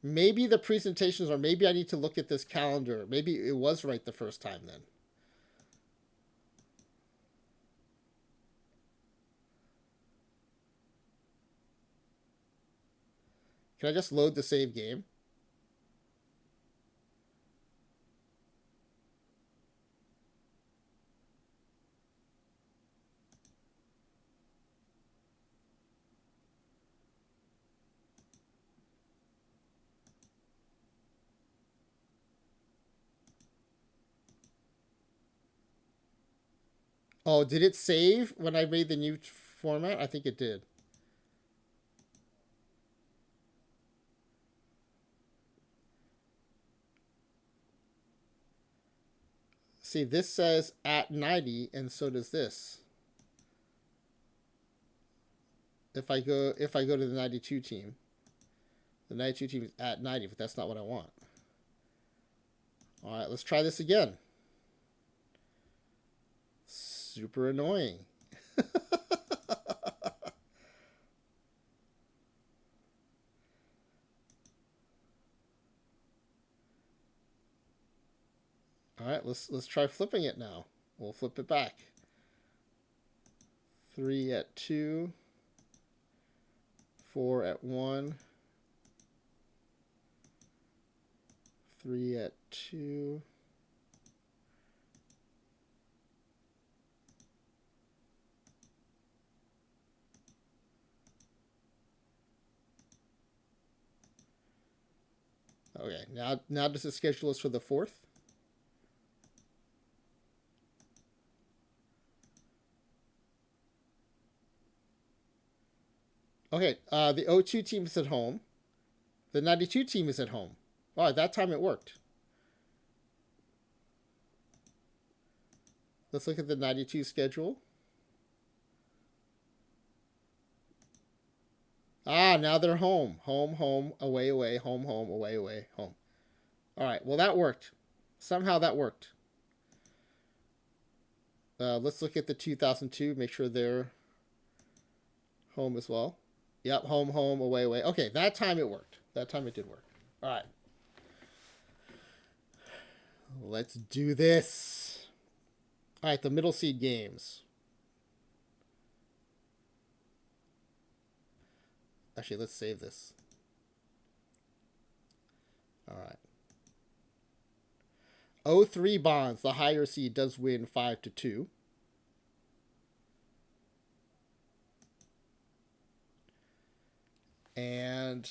Maybe the presentations, or maybe I need to look at this calendar. Maybe it was right the first time then. Can I just load the save game? Oh, did it save when I made the new format? I think it did. See, this says at 90, and so does this. If I go to the 92 team, the 92 team is at 90, but that's not what I want. All right, let's try this again. Super annoying. All right, let's try flipping it now. We'll flip it back. 3 at 2, 4 at 1, 3 at 2. Okay, now does it schedule us for the 4th? Okay, the O2 team is at home. The 92 team is at home. All right, that time it worked. Let's look at the 92 schedule. Ah, now they're home. Home, home, away, away, home, home, away, away, home. All right, well, that worked. Somehow that worked. Let's look at the 2002, make sure they're home as well. Yep, home, home, away, away. Okay, that time it worked. That time it did work. All right. Let's do this. All right, the middle seed games. Actually, let's save this. All right. 03 bonds. The higher seed does win 5-2. And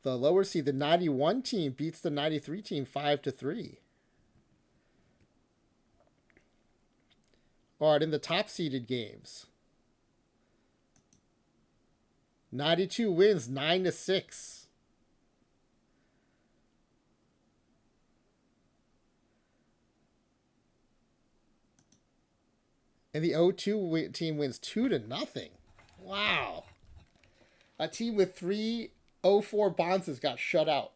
the lower seed, the 91 team, beats the 93 team 5-3. All right, in the top seeded games, 92 wins 9-6. And the 0-2 team wins 2-0. Wow. A team with 3 0-4 Bonzes got shut out.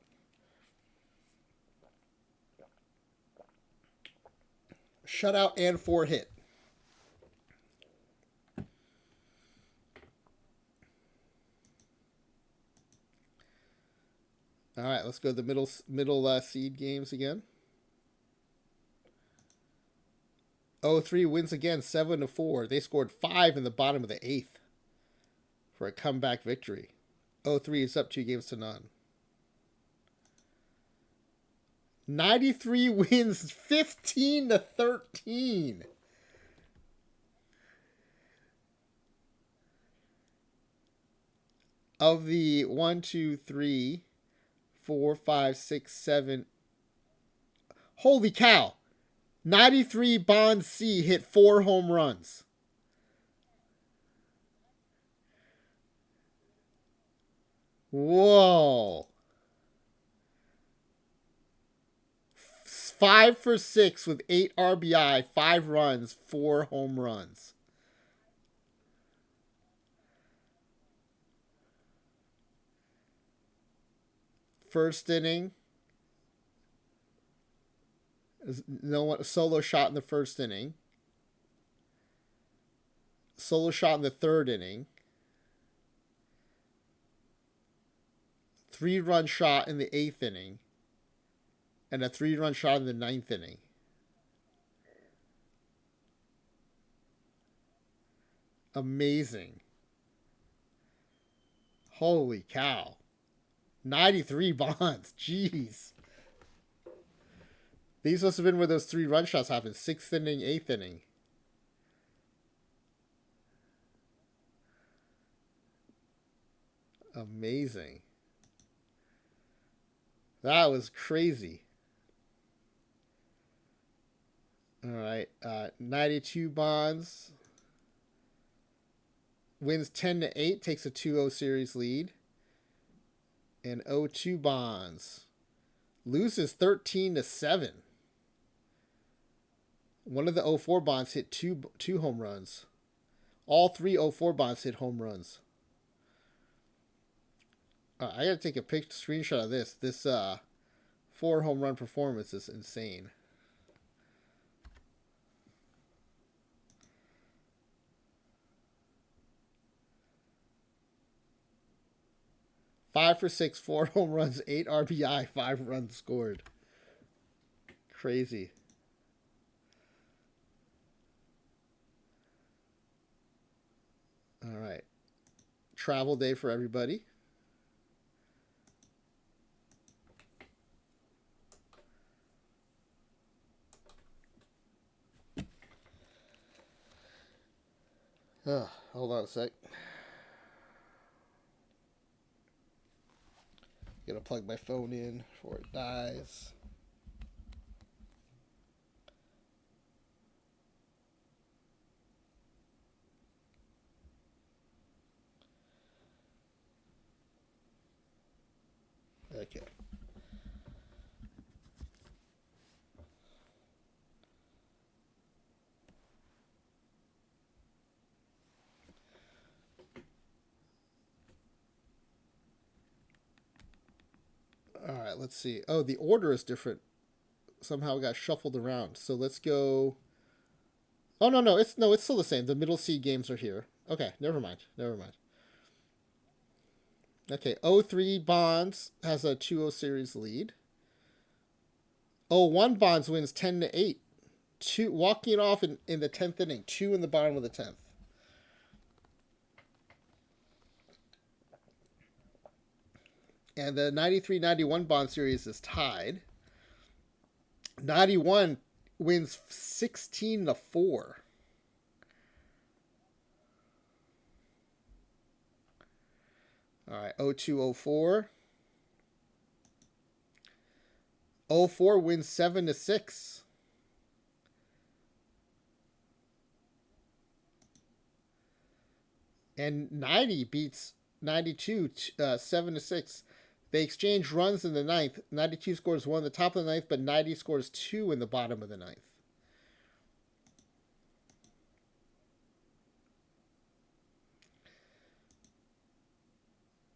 Shut out and 4 hit. All right, let's go to the middle seed games again. 0-3 wins again, 7-4. They scored 5 in the bottom of the 8th for a comeback victory. 0-3 is up 2-0. 93 wins, 15-13. Of the 1, 2, 3, 4, 5, 6, 7. Holy cow! 93 Bond C hit 4 home runs. Whoa. 5 for 6 with 8 RBI, 5 runs, 4 home runs. First inning. No one solo shot in the first inning. Solo shot in the third inning. 3-run shot in the 8th inning. And a 3-run shot in the 9th inning. Amazing. Holy cow. 93 Bonds. Jeez. These must have been where those 3-run shots happened. 6th inning, 8th inning. Amazing. That was crazy. All right. 92 Bonds. Wins 10-8. Takes a 2-0 series lead. And 0-2 Bonds loses 13-7. One of the 0-4 Bonds hit two home runs. All 3 0-4 Bonds hit home runs. I gotta take a screenshot of this. This 4 home run performance is insane. Five for 6, 4 home runs, 8 RBI, 5 runs scored. Crazy. All right. Travel day for everybody. Hold on a sec. Gonna plug my phone in before it dies. Okay. All right, let's see. Oh, the order is different. Somehow it got shuffled around. So let's go. Oh no, it's still the same. The middle seed games are here. Okay, never mind. Okay, 0-3 Bonds has a 2-0 series lead. 0-1 Bonds wins 10-8. Walking it off in the 10th inning. 2 in the bottom of the 10th. And the 93-91 Bond series is tied. 91 wins 16-4. All right, 0-2-0-4. 0-4 wins 7-6. And 90 beats 92 7-6. They exchange runs in the 9th. 92 scores 1 in the top of the 9th, but 90 scores 2 in the bottom of the 9th.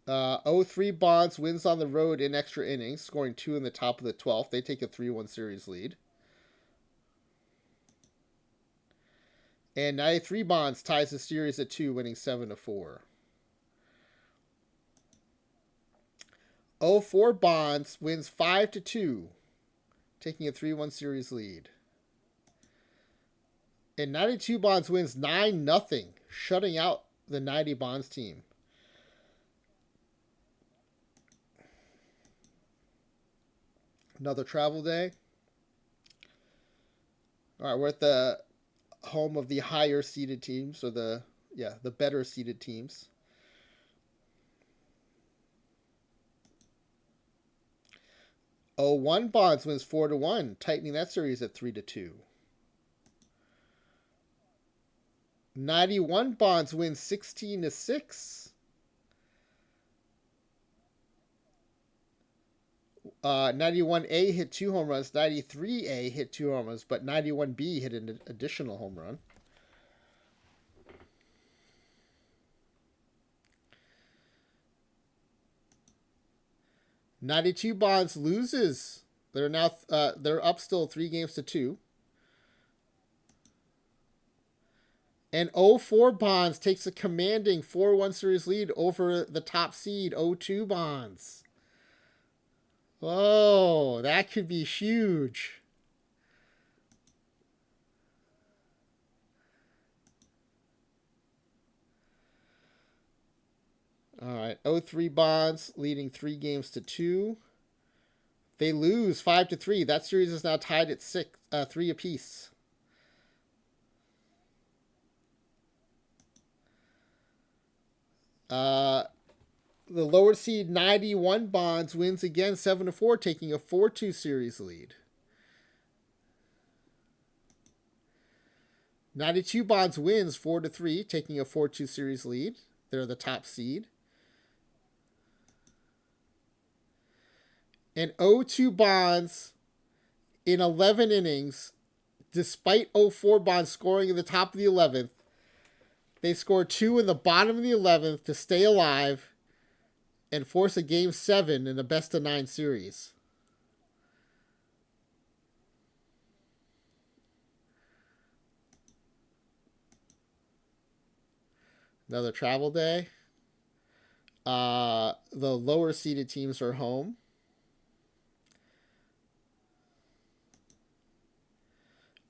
0-3 Bonds wins on the road in extra innings, scoring 2 in the top of the 12th. They take a 3-1 series lead. And 93 Bonds ties the series at 2, winning 7-4. 0-4 Bonds wins 5-2, taking a 3-1 series lead. And 92 Bonds wins 9-0, shutting out the 90 Bonds team. Another travel day. All right, we're at the home of the higher seeded teams, or the better seeded teams. Oh, 1 Bonds wins 4-1, tightening that series at 3-2. 91 Bonds wins 16-6. 91A hit 2 home runs. 93A hit 2 home runs, but 91B hit an additional home run. '92 Bonds loses. They're up still 3-2. And 0-4 Bonds takes a commanding 4-1 series lead over the top seed 0-2 Bonds. Whoa, that could be huge. All right, 0-3 Bonds leading 3-2. They lose 5-3. That series is now tied at 3 apiece. The lower seed 91 Bonds wins again 7-4, taking a 4-2 series lead. 92 Bonds wins 4-3, taking a 4-2 series lead. They're the top seed. And 0-2 Bonds in 11 innings, despite 0-4 Bonds scoring in the top of the 11th, they score 2 in the bottom of the 11th to stay alive and force a Game 7 in a best-of-9 series. Another travel day. The lower seeded teams are home.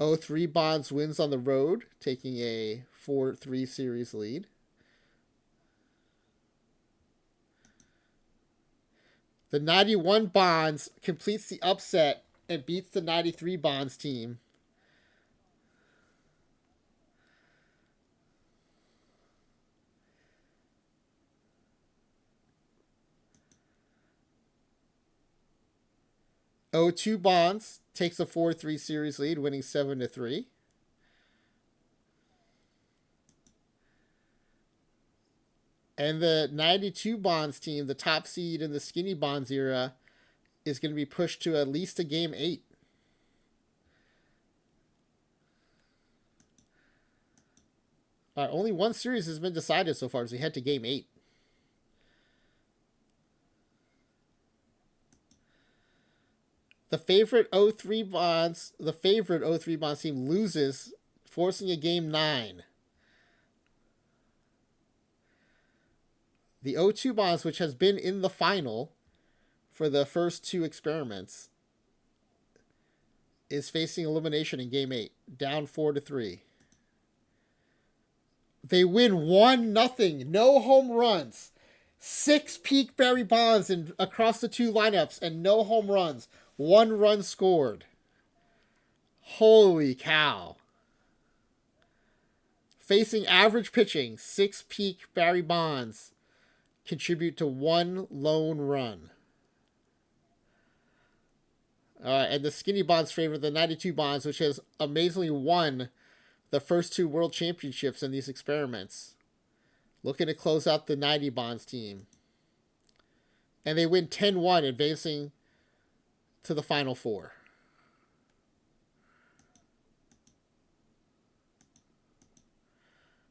'03 Bonds wins on the road, taking a 4-3 series lead. The 91 Bonds completes the upset and beats the 93 Bonds team. '02 Bonds takes a 4-3 series lead, winning 7-3. And the 92 Bonds team, the top seed in the Skinny Bonds era, is going to be pushed to at least a Game 8. Only one series has been decided so far as we head to Game 8. The favorite 0-3 Bonds team loses, forcing a Game 9. The 0-2 Bonds, which has been in the final for the first 2 experiments, is facing elimination in Game 8, down 4-3. They win 1-0, no home runs. 6 peak Barry Bonds across the 2 lineups and no home runs. 1 run scored. Holy cow. Facing average pitching, 6 peak Barry Bonds contribute to 1 lone run. And the Skinny Bonds favor the 92 Bonds, which has amazingly won the first 2 world championships in these experiments. Looking to close out the 90 Bonds team. And they win 10-1, advancing to the Final Four.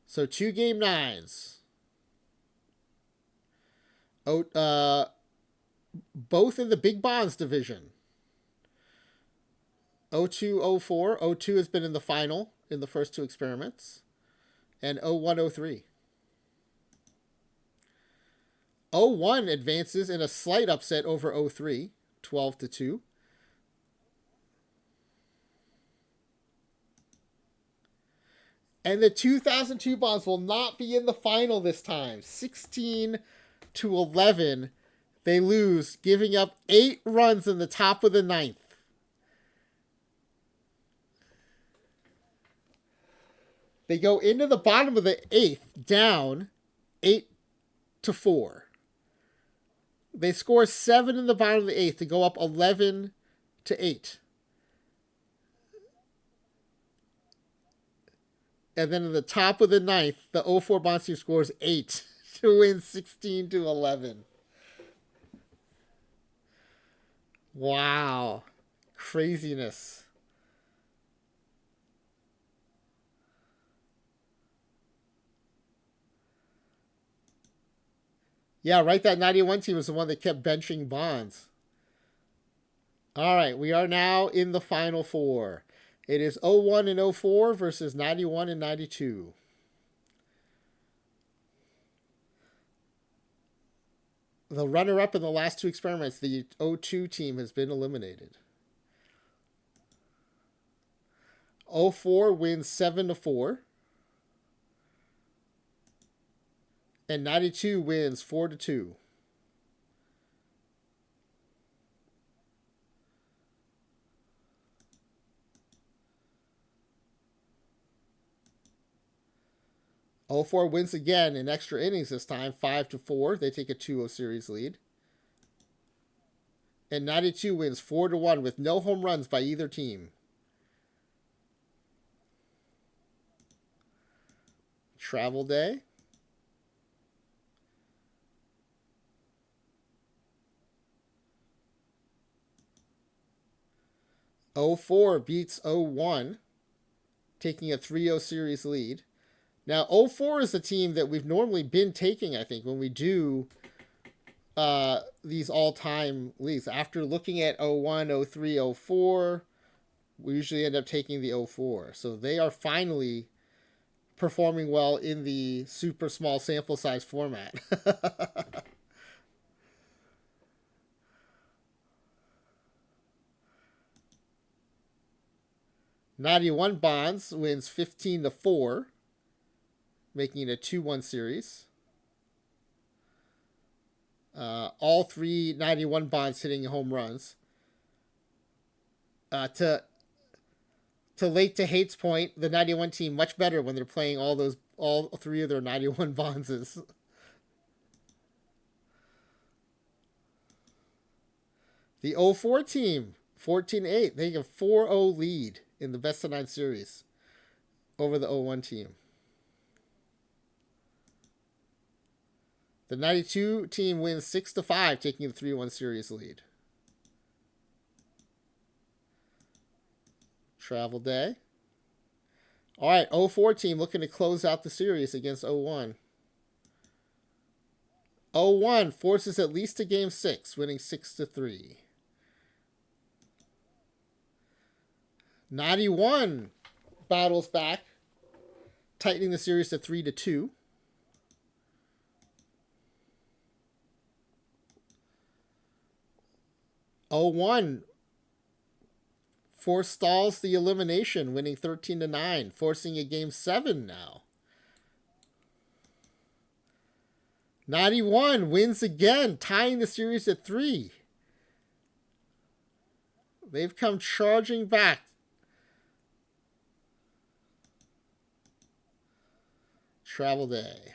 So 2 Game 9s. Oh, both in the big bonds division. 0204. 02 has been in the final in the first two experiments. And 0103. 01 advances in a slight upset over 03, 12-2. And the 2002 bonds will not be in the final this time. 16-11. They lose, giving up 8 runs in the top of the ninth. They go into the bottom of the eighth, down 8-4. They score 7 in the bottom of the eighth to go up 11-8. And then in the top of the ninth, the 04 Bonds team scores 8 to win 16-11. Wow. Craziness. Yeah, right. That 91 team was the one that kept benching Bonds. All right, we are now in the final four. It is 01 and 04 versus 91 and 92. The runner-up in the last two experiments, the 02 team, has been eliminated. 04 wins 7-4. And 92 wins 4-2. '04 wins again in extra innings this time, 5-4. They take a 2-0 series lead. And 92 wins 4-1 with no home runs by either team. Travel day. '04 beats '01, taking a 3-0 series lead. Now, '04 is a team that we've normally been taking, I think, when we do these all-time leagues. After looking at '01, '03, '04, we usually end up taking the '04. So they are finally performing well in the super small sample size format. 91 Bonds wins 15-4, making it a 2-1 series. All three 91 Bonds hitting home runs. To Late to Hate's point, the 91 team much better when they're playing all three of their 91 Bondses. The 04 team, 14-8. They have 4-0 lead in the best of 9 series over the 01 team. The 92 team wins 6-5, taking the 3-1 series lead. Travel day. All right, 04 team looking to close out the series against 01. 01 forces at least a game 6, winning 6-3. 91 battles back, tightening the series to 3-2. 01 forestalls the elimination, winning 13-9, forcing a game 7 now. 91 wins again, tying the series at 3. They've come charging back. Travel day.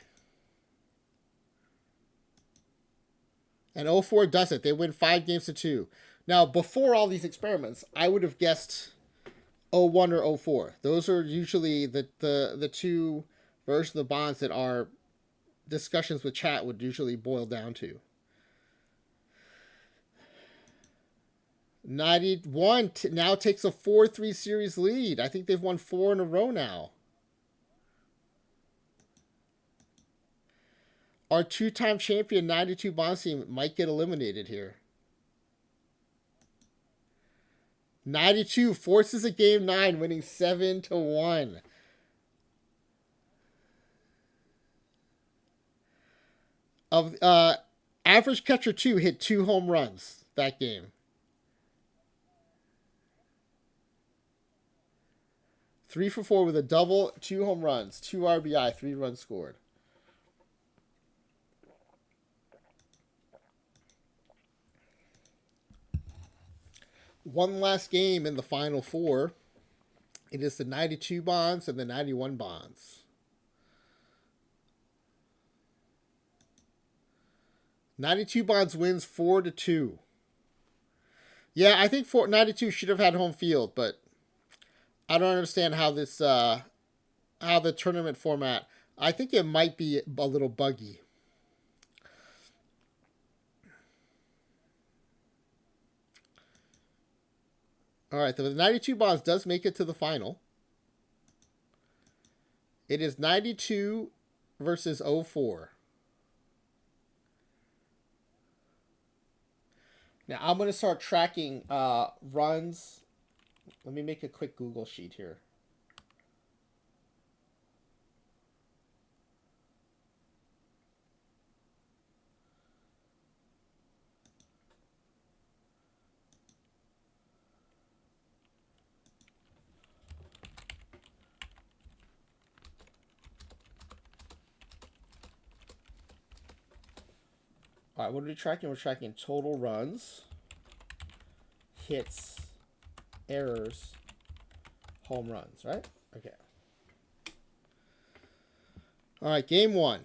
And 04 does it. They win 5-2. Now, before all these experiments, I would have guessed 01 or 04. Those are usually the two versions of the bonds that our discussions with chat would usually boil down to. 91 now takes a 4-3 series lead. I think they've won 4 in a row now. Our two-time champion 92 Bonds team might get eliminated here. 92 forces a game 9, winning 7-1. Of average catcher 2 hit 2 home runs that game. 3 for 4 with a double, 2 home runs, 2 RBI, 3 runs scored. One last game in the final 4. It is the 92 Bonds and the 91 Bonds. 92 Bonds wins 4-2. Yeah, I think 92 should have had home field, but I don't understand how this how the tournament format. I think it might be a little buggy. All right, the 92 Bonds does make it to the final. It is 92 versus 04. Now I'm going to start tracking runs. Let me make a quick Google sheet here. All right, what are we tracking? We're tracking total runs, hits, errors, home runs, right? Okay. All right, game 1.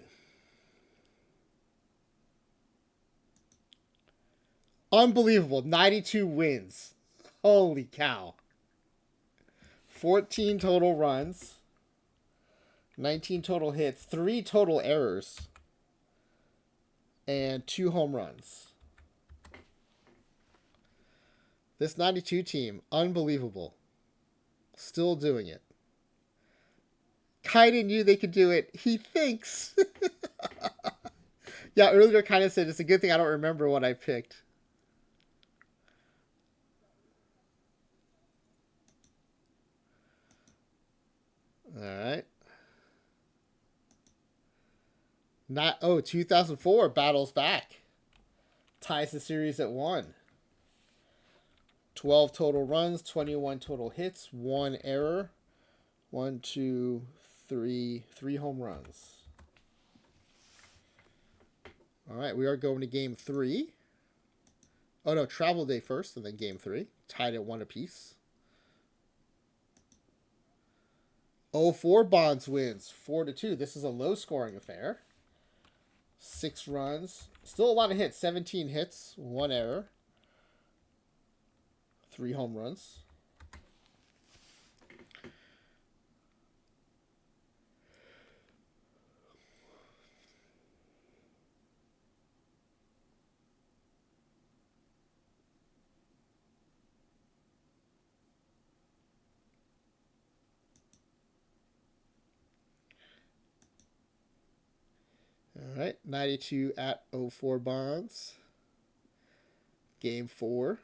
Unbelievable. 92 wins. Holy cow. 14 total runs, 19 total hits, 3 total errors, and 2 home runs. This 92 team, unbelievable. Still doing it. Kinda knew they could do it. He thinks. Yeah, earlier kind of said it's a good thing I don't remember what I picked. All right. 2004 battles back. Ties the series at 1. 12 total runs, 21 total hits, 1 error. 1, 2, 3 home runs. All right, we are going to game 3. Oh no, travel day first, and then game 3. Tied at 1 apiece. 04 Bonds wins 4-2. This is a low scoring affair. 6 runs. Still a lot of hits. 17 hits, 1 error. 3 home runs. All right, 92 at 04 Bonds. Game 4.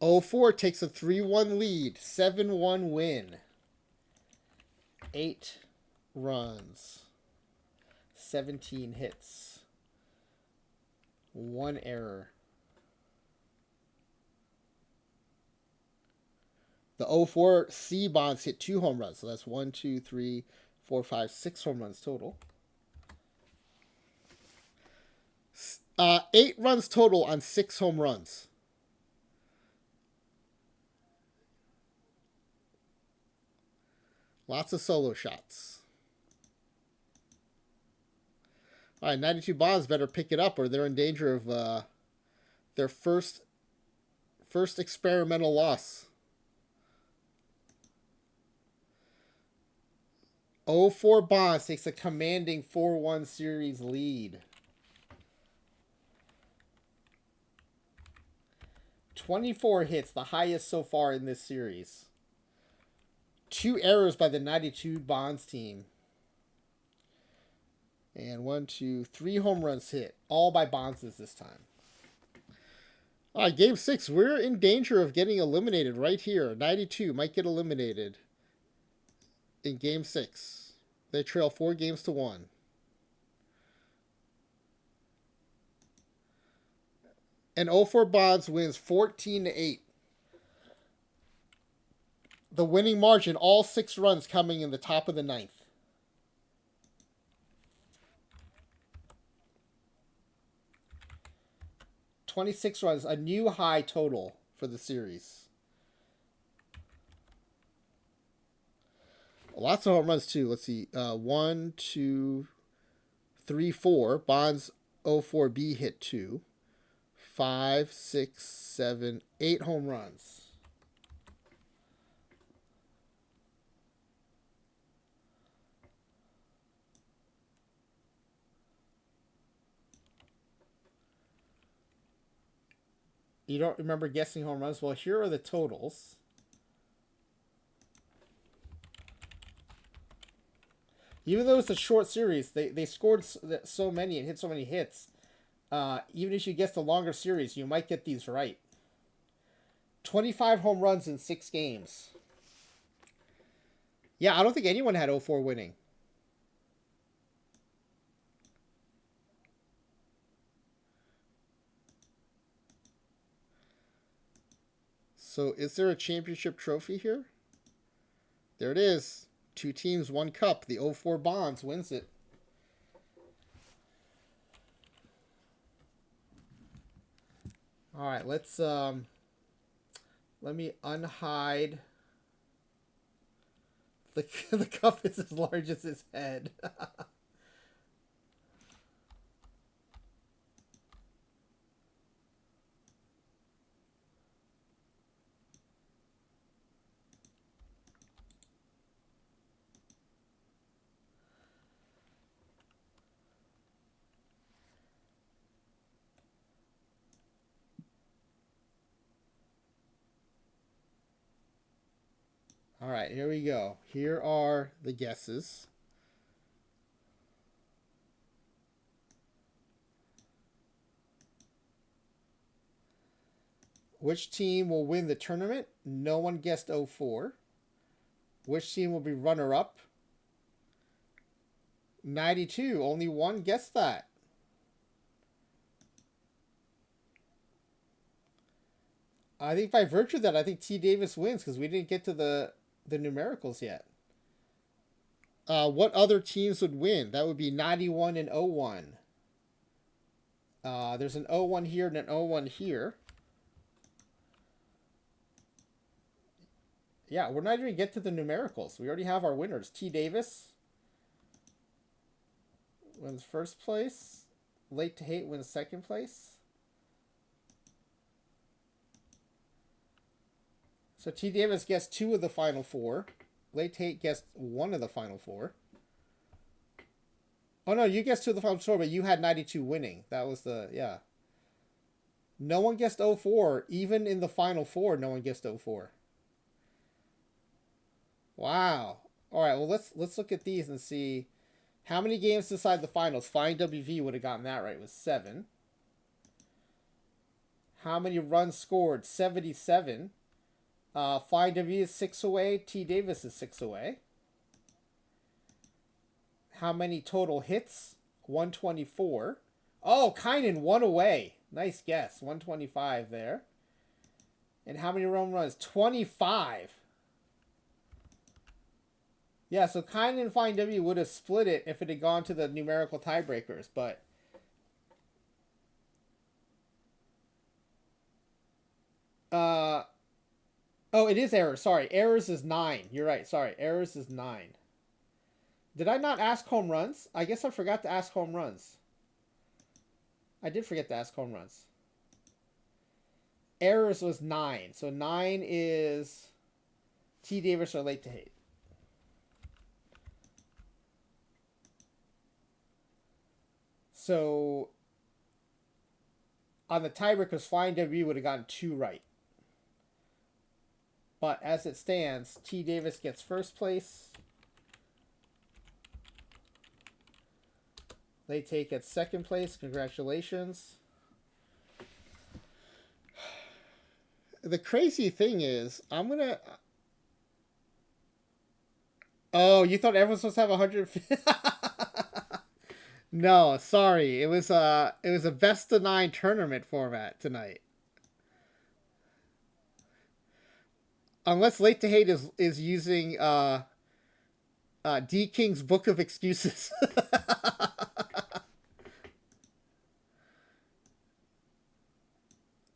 04 takes a 3-1 lead, 7-1 win. 8 runs, 17 hits, 1 error. The 04 C Bonds hit 2 home runs, so that's 1, 2, 3, 4, 5, 6 home runs total. 8 runs total on 6 home runs. Lots of solo shots. All right, 92 Bonds better pick it up, or they're in danger of their first experimental loss. 04 Bonds takes a commanding 4-1 series lead. 24 hits, the highest so far in this series. 2 errors by the 92 Bonds team. And 1, 2, 3 home runs hit, all by Bonds this time. All right, game 6. We're in danger of getting eliminated right here. 92 might get eliminated in game 6. They trail 4 games to 1. And 0-4 Bonds wins 14-8. The winning margin, all 6 runs coming in the top of the 9th. "26 runs, a new high total for the series. Lots of home runs too. Let's see. 1, 2, 3, 4. Bonds 0-4B hit 2. 5, 6, 7, 8 home runs. You don't remember guessing home runs? Well, here are the totals. Even though it's a short series, they scored so many and hit so many hits. Even if you guess the longer series, you might get these right. 25 home runs in 6 games. Yeah, I don't think anyone had 0-4 winning. So is there a championship trophy here? There it is. 2 teams, 1 cup. The 0-4 Bonds wins it. All right, let's let me unhide. The cup is as large as his head. All right, here we go. Here are the guesses. Which team will win the tournament? No one guessed 0-4. Which team will be runner-up? 92. Only one guessed that. I think by virtue of that, I think T. Davis wins because we didn't get to the numericals yet. What other teams would win? That would be 91 and 01. There's an 01 here and an 01 here. Yeah, we're not even get to the numericals. We already have our winners. T. Davis wins first place. Late to Hate wins second place. So T. Davis guessed 2 of the final 4. Late to Hate guessed 1 of the final 4. Oh no, you guessed 2 of the final 4, but you had 92 winning. That was yeah. No one guessed 0-4. Even in the final 4, no one guessed 0-4. Wow. All right, well let's look at these and see how many games decide the finals. Fine WV would have gotten that right. It was 7. How many runs scored? 77. Fine W is 6 away. T. Davis is 6 away. How many total hits? 124. Oh, Kynan 1 away. Nice guess. 125 there. And how many home runs? 25. Yeah, so Kynan and Fine W would have split it if it had gone to the numerical tiebreakers, but oh, it is errors. Sorry, errors is 9. You're right. Sorry, errors is 9. Did I not ask home runs? I guess I forgot to ask home runs. I did forget to ask home runs. Errors was 9. So 9 is T. Davis or Late to Hate. So on the tiebreakers, Flying W would have gotten 2 right. But as it stands, T. Davis gets first place. They take at second place. Congratulations. The crazy thing is, I'm gonna. Oh, you thought everyone's supposed to have 150? No, sorry. It was a best of 9 tournament format tonight. Unless Late to Hate is using D King's Book of Excuses.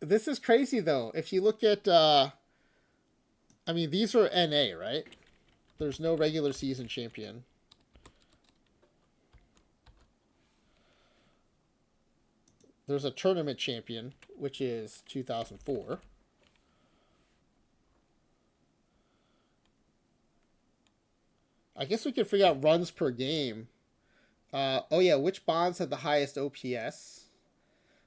This is crazy though. If you look at I mean these are NA, right? There's no regular season champion. There's a tournament champion, which is 2004. I guess we could figure out runs per game. Oh yeah, which bonds had the highest OPS?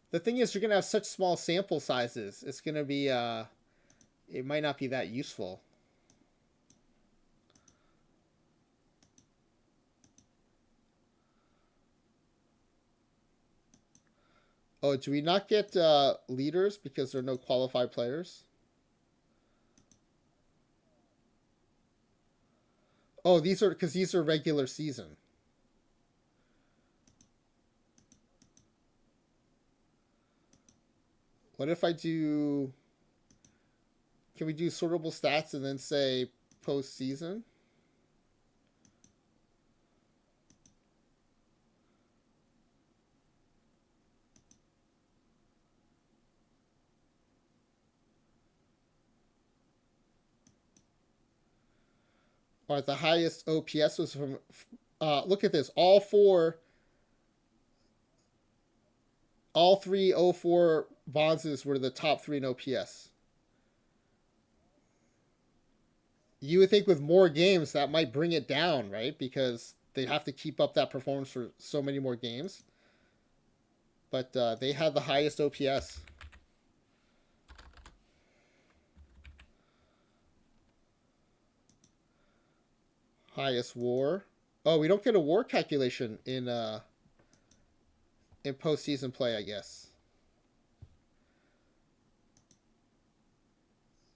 The thing is, you're gonna have such small sample sizes. It's gonna be it might not be that useful. Oh, do we not get leaders because there are no qualified players? Oh, these are regular season. What if I do? Can we do sortable stats and then say postseason? All right, the highest OPS was from. Look at this. All three '04 Bonzes were the top three in OPS. You would think with more games that might bring it down, right? Because they have to keep up that performance for so many more games. But they had the highest OPS. Highest WAR. Oh, we don't get a WAR calculation in postseason play, I guess.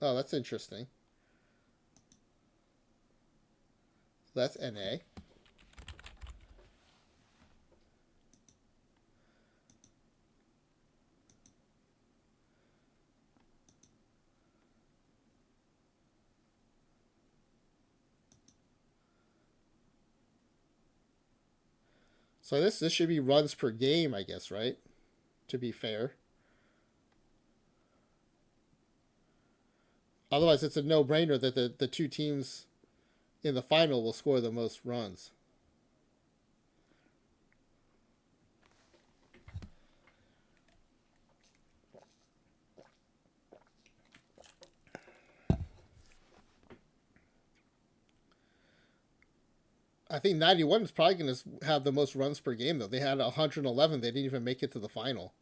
Oh, that's interesting. That's NA. So this should be runs per game, I guess, right? To be fair. Otherwise, it's a no-brainer that the two teams in the final will score the most runs. I think 91 is probably going to have the most runs per game, though. They had 111. They didn't even make it to the final.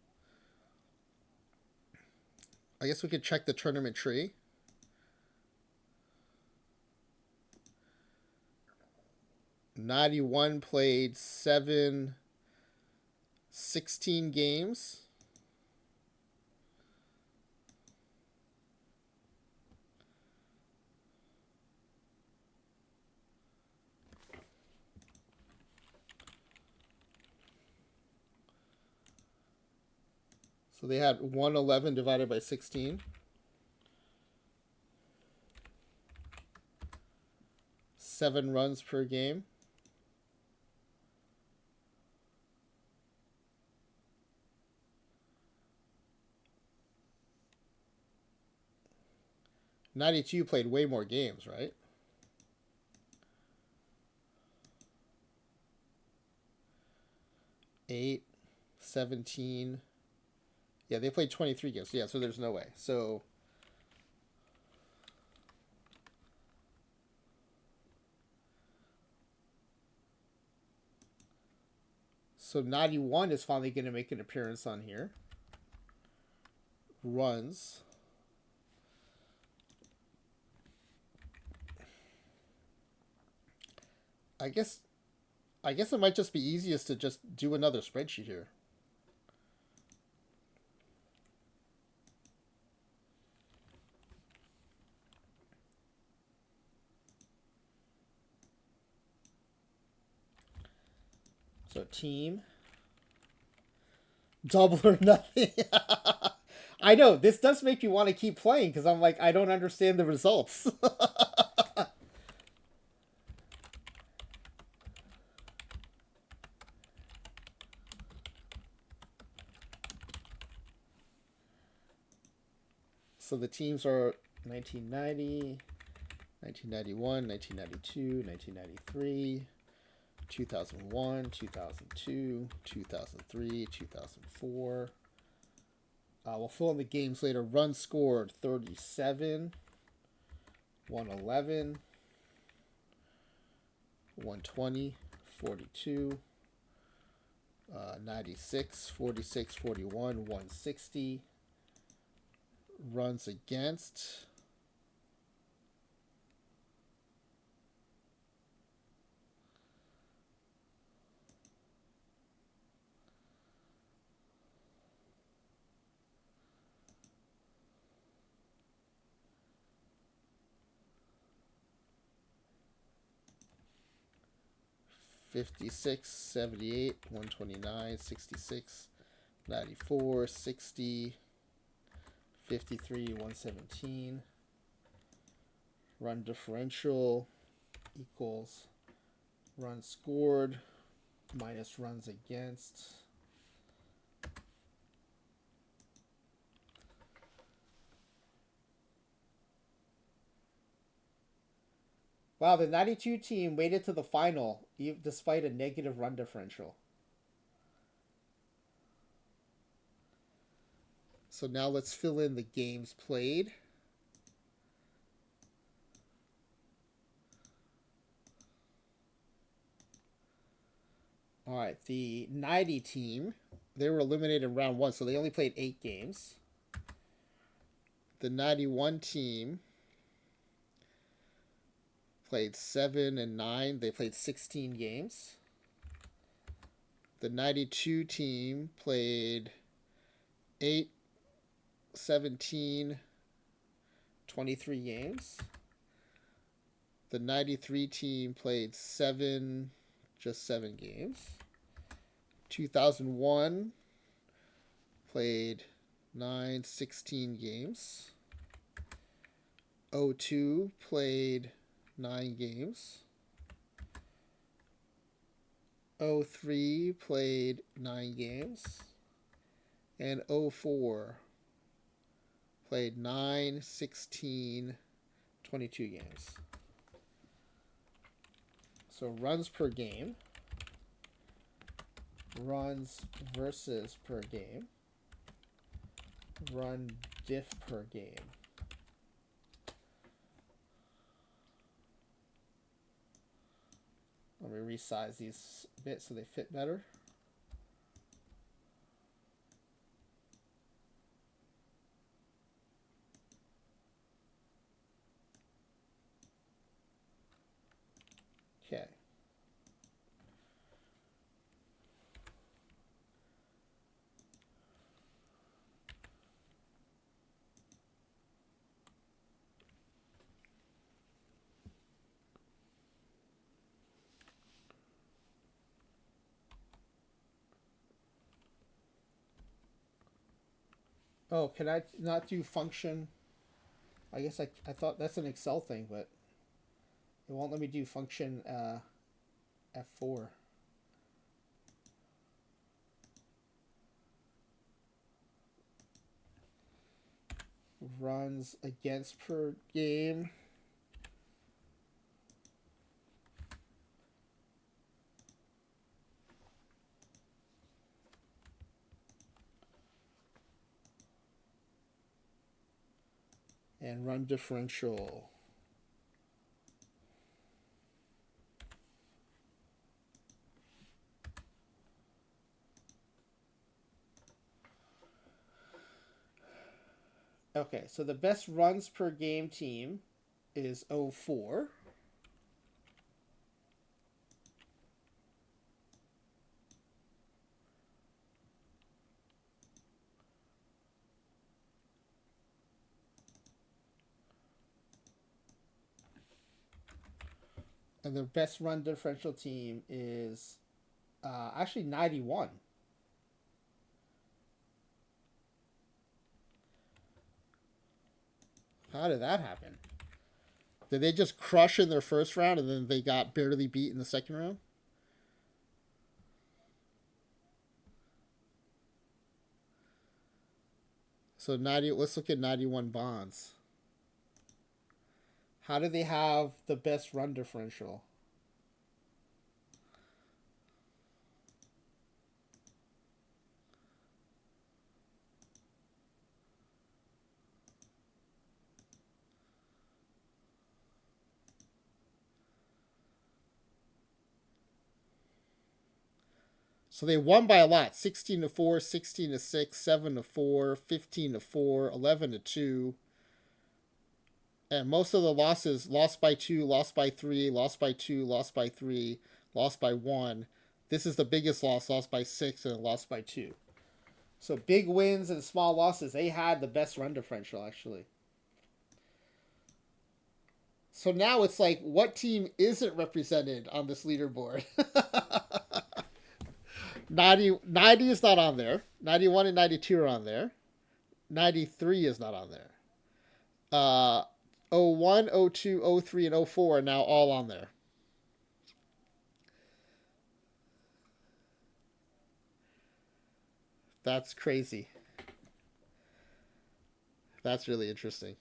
I guess we could check the tournament tree. 91 played 16 games. So they had 111 divided by 16. 7 runs per game. '92 played way more games, right? Eight, 17. Yeah, they played 23 games. Yeah, so there's no way. So So 91 is finally going to make an appearance on here. Runs. I guess I guess it might just be easiest to just do another spreadsheet here. So team, double or nothing. I know this does make you want to keep playing because I'm like I don't understand the results. So the teams are 1990, 1991, 1992, 1993, 2001, 2002, 2003, 2004. We'll fill in the games later. Runs scored 37, 111, 120, 42, 96, 46, 41, 160. Runs against. '56, '78, 129, '66, '94, '60, '53, 117. Run differential equals runs scored minus runs against. Wow, the 92 team waited to the final despite a negative run differential. So now let's fill in the games played. All right, the 90 team, they were eliminated in round one, so they only played 8 games. The 91 team played 7 and 9. They played 16 games. The 92 team played 8, 17, 23 games. The 93 team played 7, just 7 games. 2001 played 9, 16 games. 02 played 9 games. 03 played 9 games. And 04 played 9, 16, 22 games. So runs per game. Runs versus per game. Run diff per game. Let me resize these a bit so they fit better. Okay. Oh, can I not do function? I guess I thought that's an Excel thing, but it won't let me do function F4. Runs against per game. And run differential. Okay, so the best runs per game team is 04. And their best run differential team is actually 91. How did that happen? Did they just crush in their first round and then they got barely beat in the second round? So 90. Let's look at 91 bonds. How do they have the best run differential? So they won by a lot: 16-4, 16-6, 7-4, 15-4, 11-2. And most of the losses: lost by 2, lost by 3, lost by 2, lost by 3, lost by 1. This is the biggest loss: lost by 6 and lost by 2. So big wins and small losses. They had the best run differential, actually. So now it's like, what team isn't represented on this leaderboard? 90 is not on there. 91 and 92 are on there. 93 is not on there. 01, 02, 03, and 04 are now all on there. That's crazy. That's really interesting.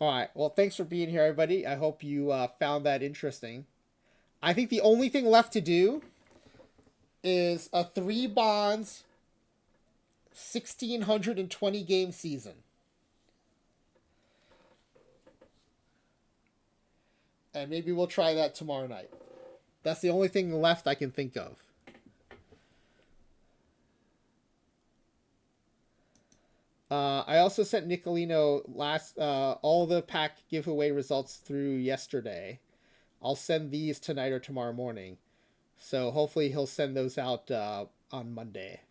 All right. Well, thanks for being here, everybody. I hope you found that interesting. I think the only thing left to do is a 3 bonds 1,620 game season. And maybe we'll try that tomorrow night. That's the only thing left I can think of. I also sent Nicolino all the pack giveaway results through yesterday. I'll send these tonight or tomorrow morning. So hopefully he'll send those out on Monday.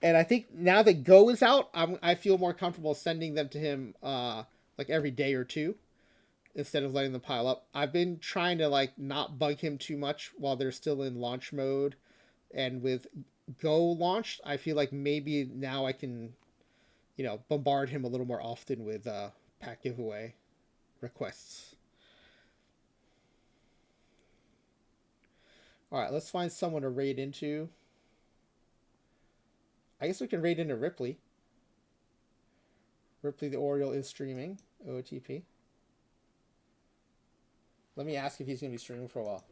And I think now that Go is out, I feel more comfortable sending them to him like every day or two instead of letting them pile up. I've been trying to like not bug him too much while they're still in launch mode. And with Go launched, I feel like maybe now I can, bombard him a little more often with pack giveaway requests. All right, let's find someone to raid into. I guess we can raid into Ripley. Ripley the Oriole is streaming OOTP. Let me ask if he's going to be streaming for a while.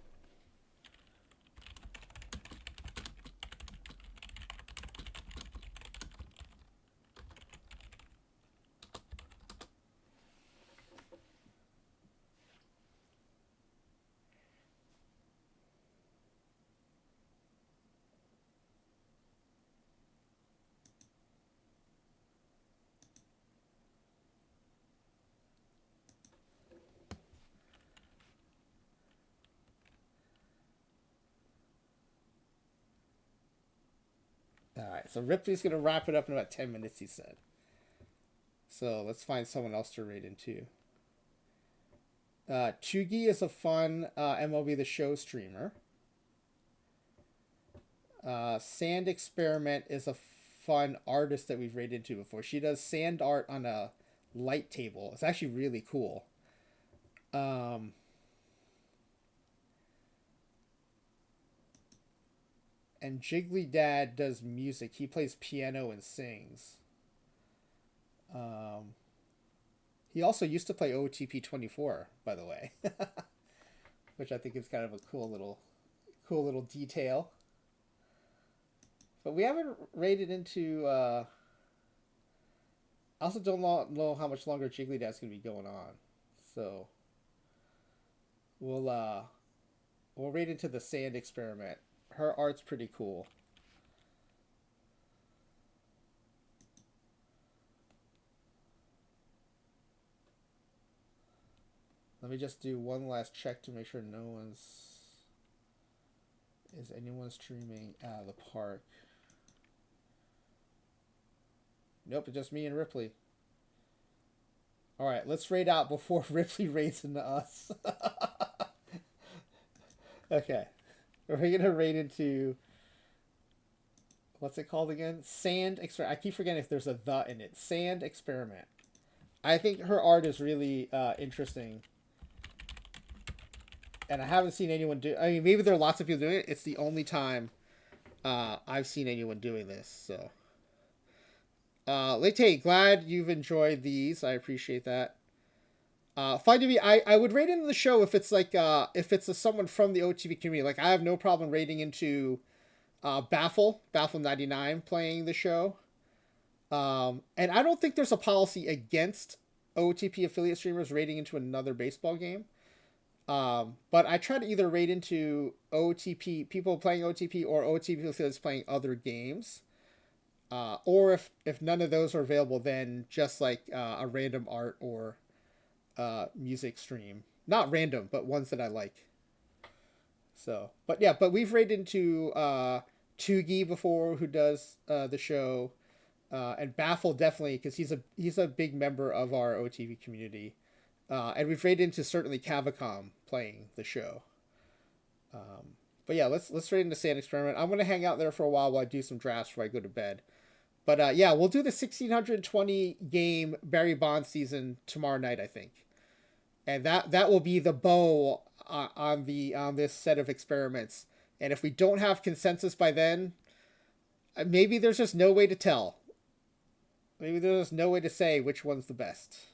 All right, so Ripley's going to wrap it up in about 10 minutes, he said. So let's find someone else to raid into. Chugi is a fun MLB The Show streamer. Sand Experiment is a fun artist that we've raided into before. She does sand art on a light table. It's actually really cool. And Jiggly Dad does music. He plays piano and sings. He also used to play OOTP24, by the way, which I think is kind of a cool little detail. But we haven't raided into. I also don't know how much longer Jiggly Dad's gonna be going on, so we'll raid into the Sand Experiment. Her art's pretty cool. Let me just do one last check to make sure is anyone streaming out of the park. Nope, it's just me and Ripley. All right, let's raid out before Ripley raids into us. Okay, we're gonna raid into what's it called again? Sand experiment. I keep forgetting if there's a the in it. Sand experiment. I think her art is really interesting, and I haven't seen anyone do. I mean, maybe there are lots of people doing it. It's the only time I've seen anyone doing this. So, Lete, glad you've enjoyed these. I appreciate that. Fine to me. I would rate into the show if it's like if it's someone from the OTV community. Like I have no problem rating into Baffle 99 playing the show. And I don't think there's a policy against OTP affiliate streamers rating into another baseball game. But I try to either rate into OTP people playing OTP or OTP affiliates playing other games. Or if none of those are available, then just like a random art or music stream. Not random, but ones that I like. So, but yeah, but we've rated into Tugi before, who does the show, and Baffle definitely because he's a big member of our OTV community, and we've rated into certainly Cavacom playing the show. But yeah, let's rate into Sand Experiment. I'm gonna hang out there for a while I do some drafts before I go to bed. But yeah, we'll do the 1620 game Barry Bonds season tomorrow night, I think, and that will be the bow on this set of experiments. And if we don't have consensus by then, maybe there's just no way to tell. Maybe there's no way to say which one's the best.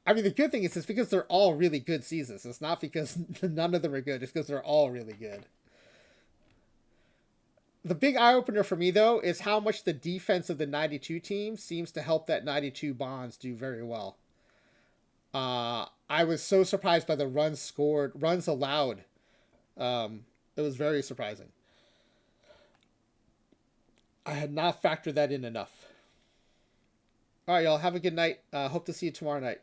I mean, the good thing is it's because they're all really good seasons. It's not because none of them are good. It's because they're all really good. The big eye opener for me though is how much the defense of the 92 team seems to help that 92 Bonds do very well. I was so surprised by the runs allowed. It was very surprising. I had not factored that in enough. All right, y'all. Have a good night. Hope to see you tomorrow night.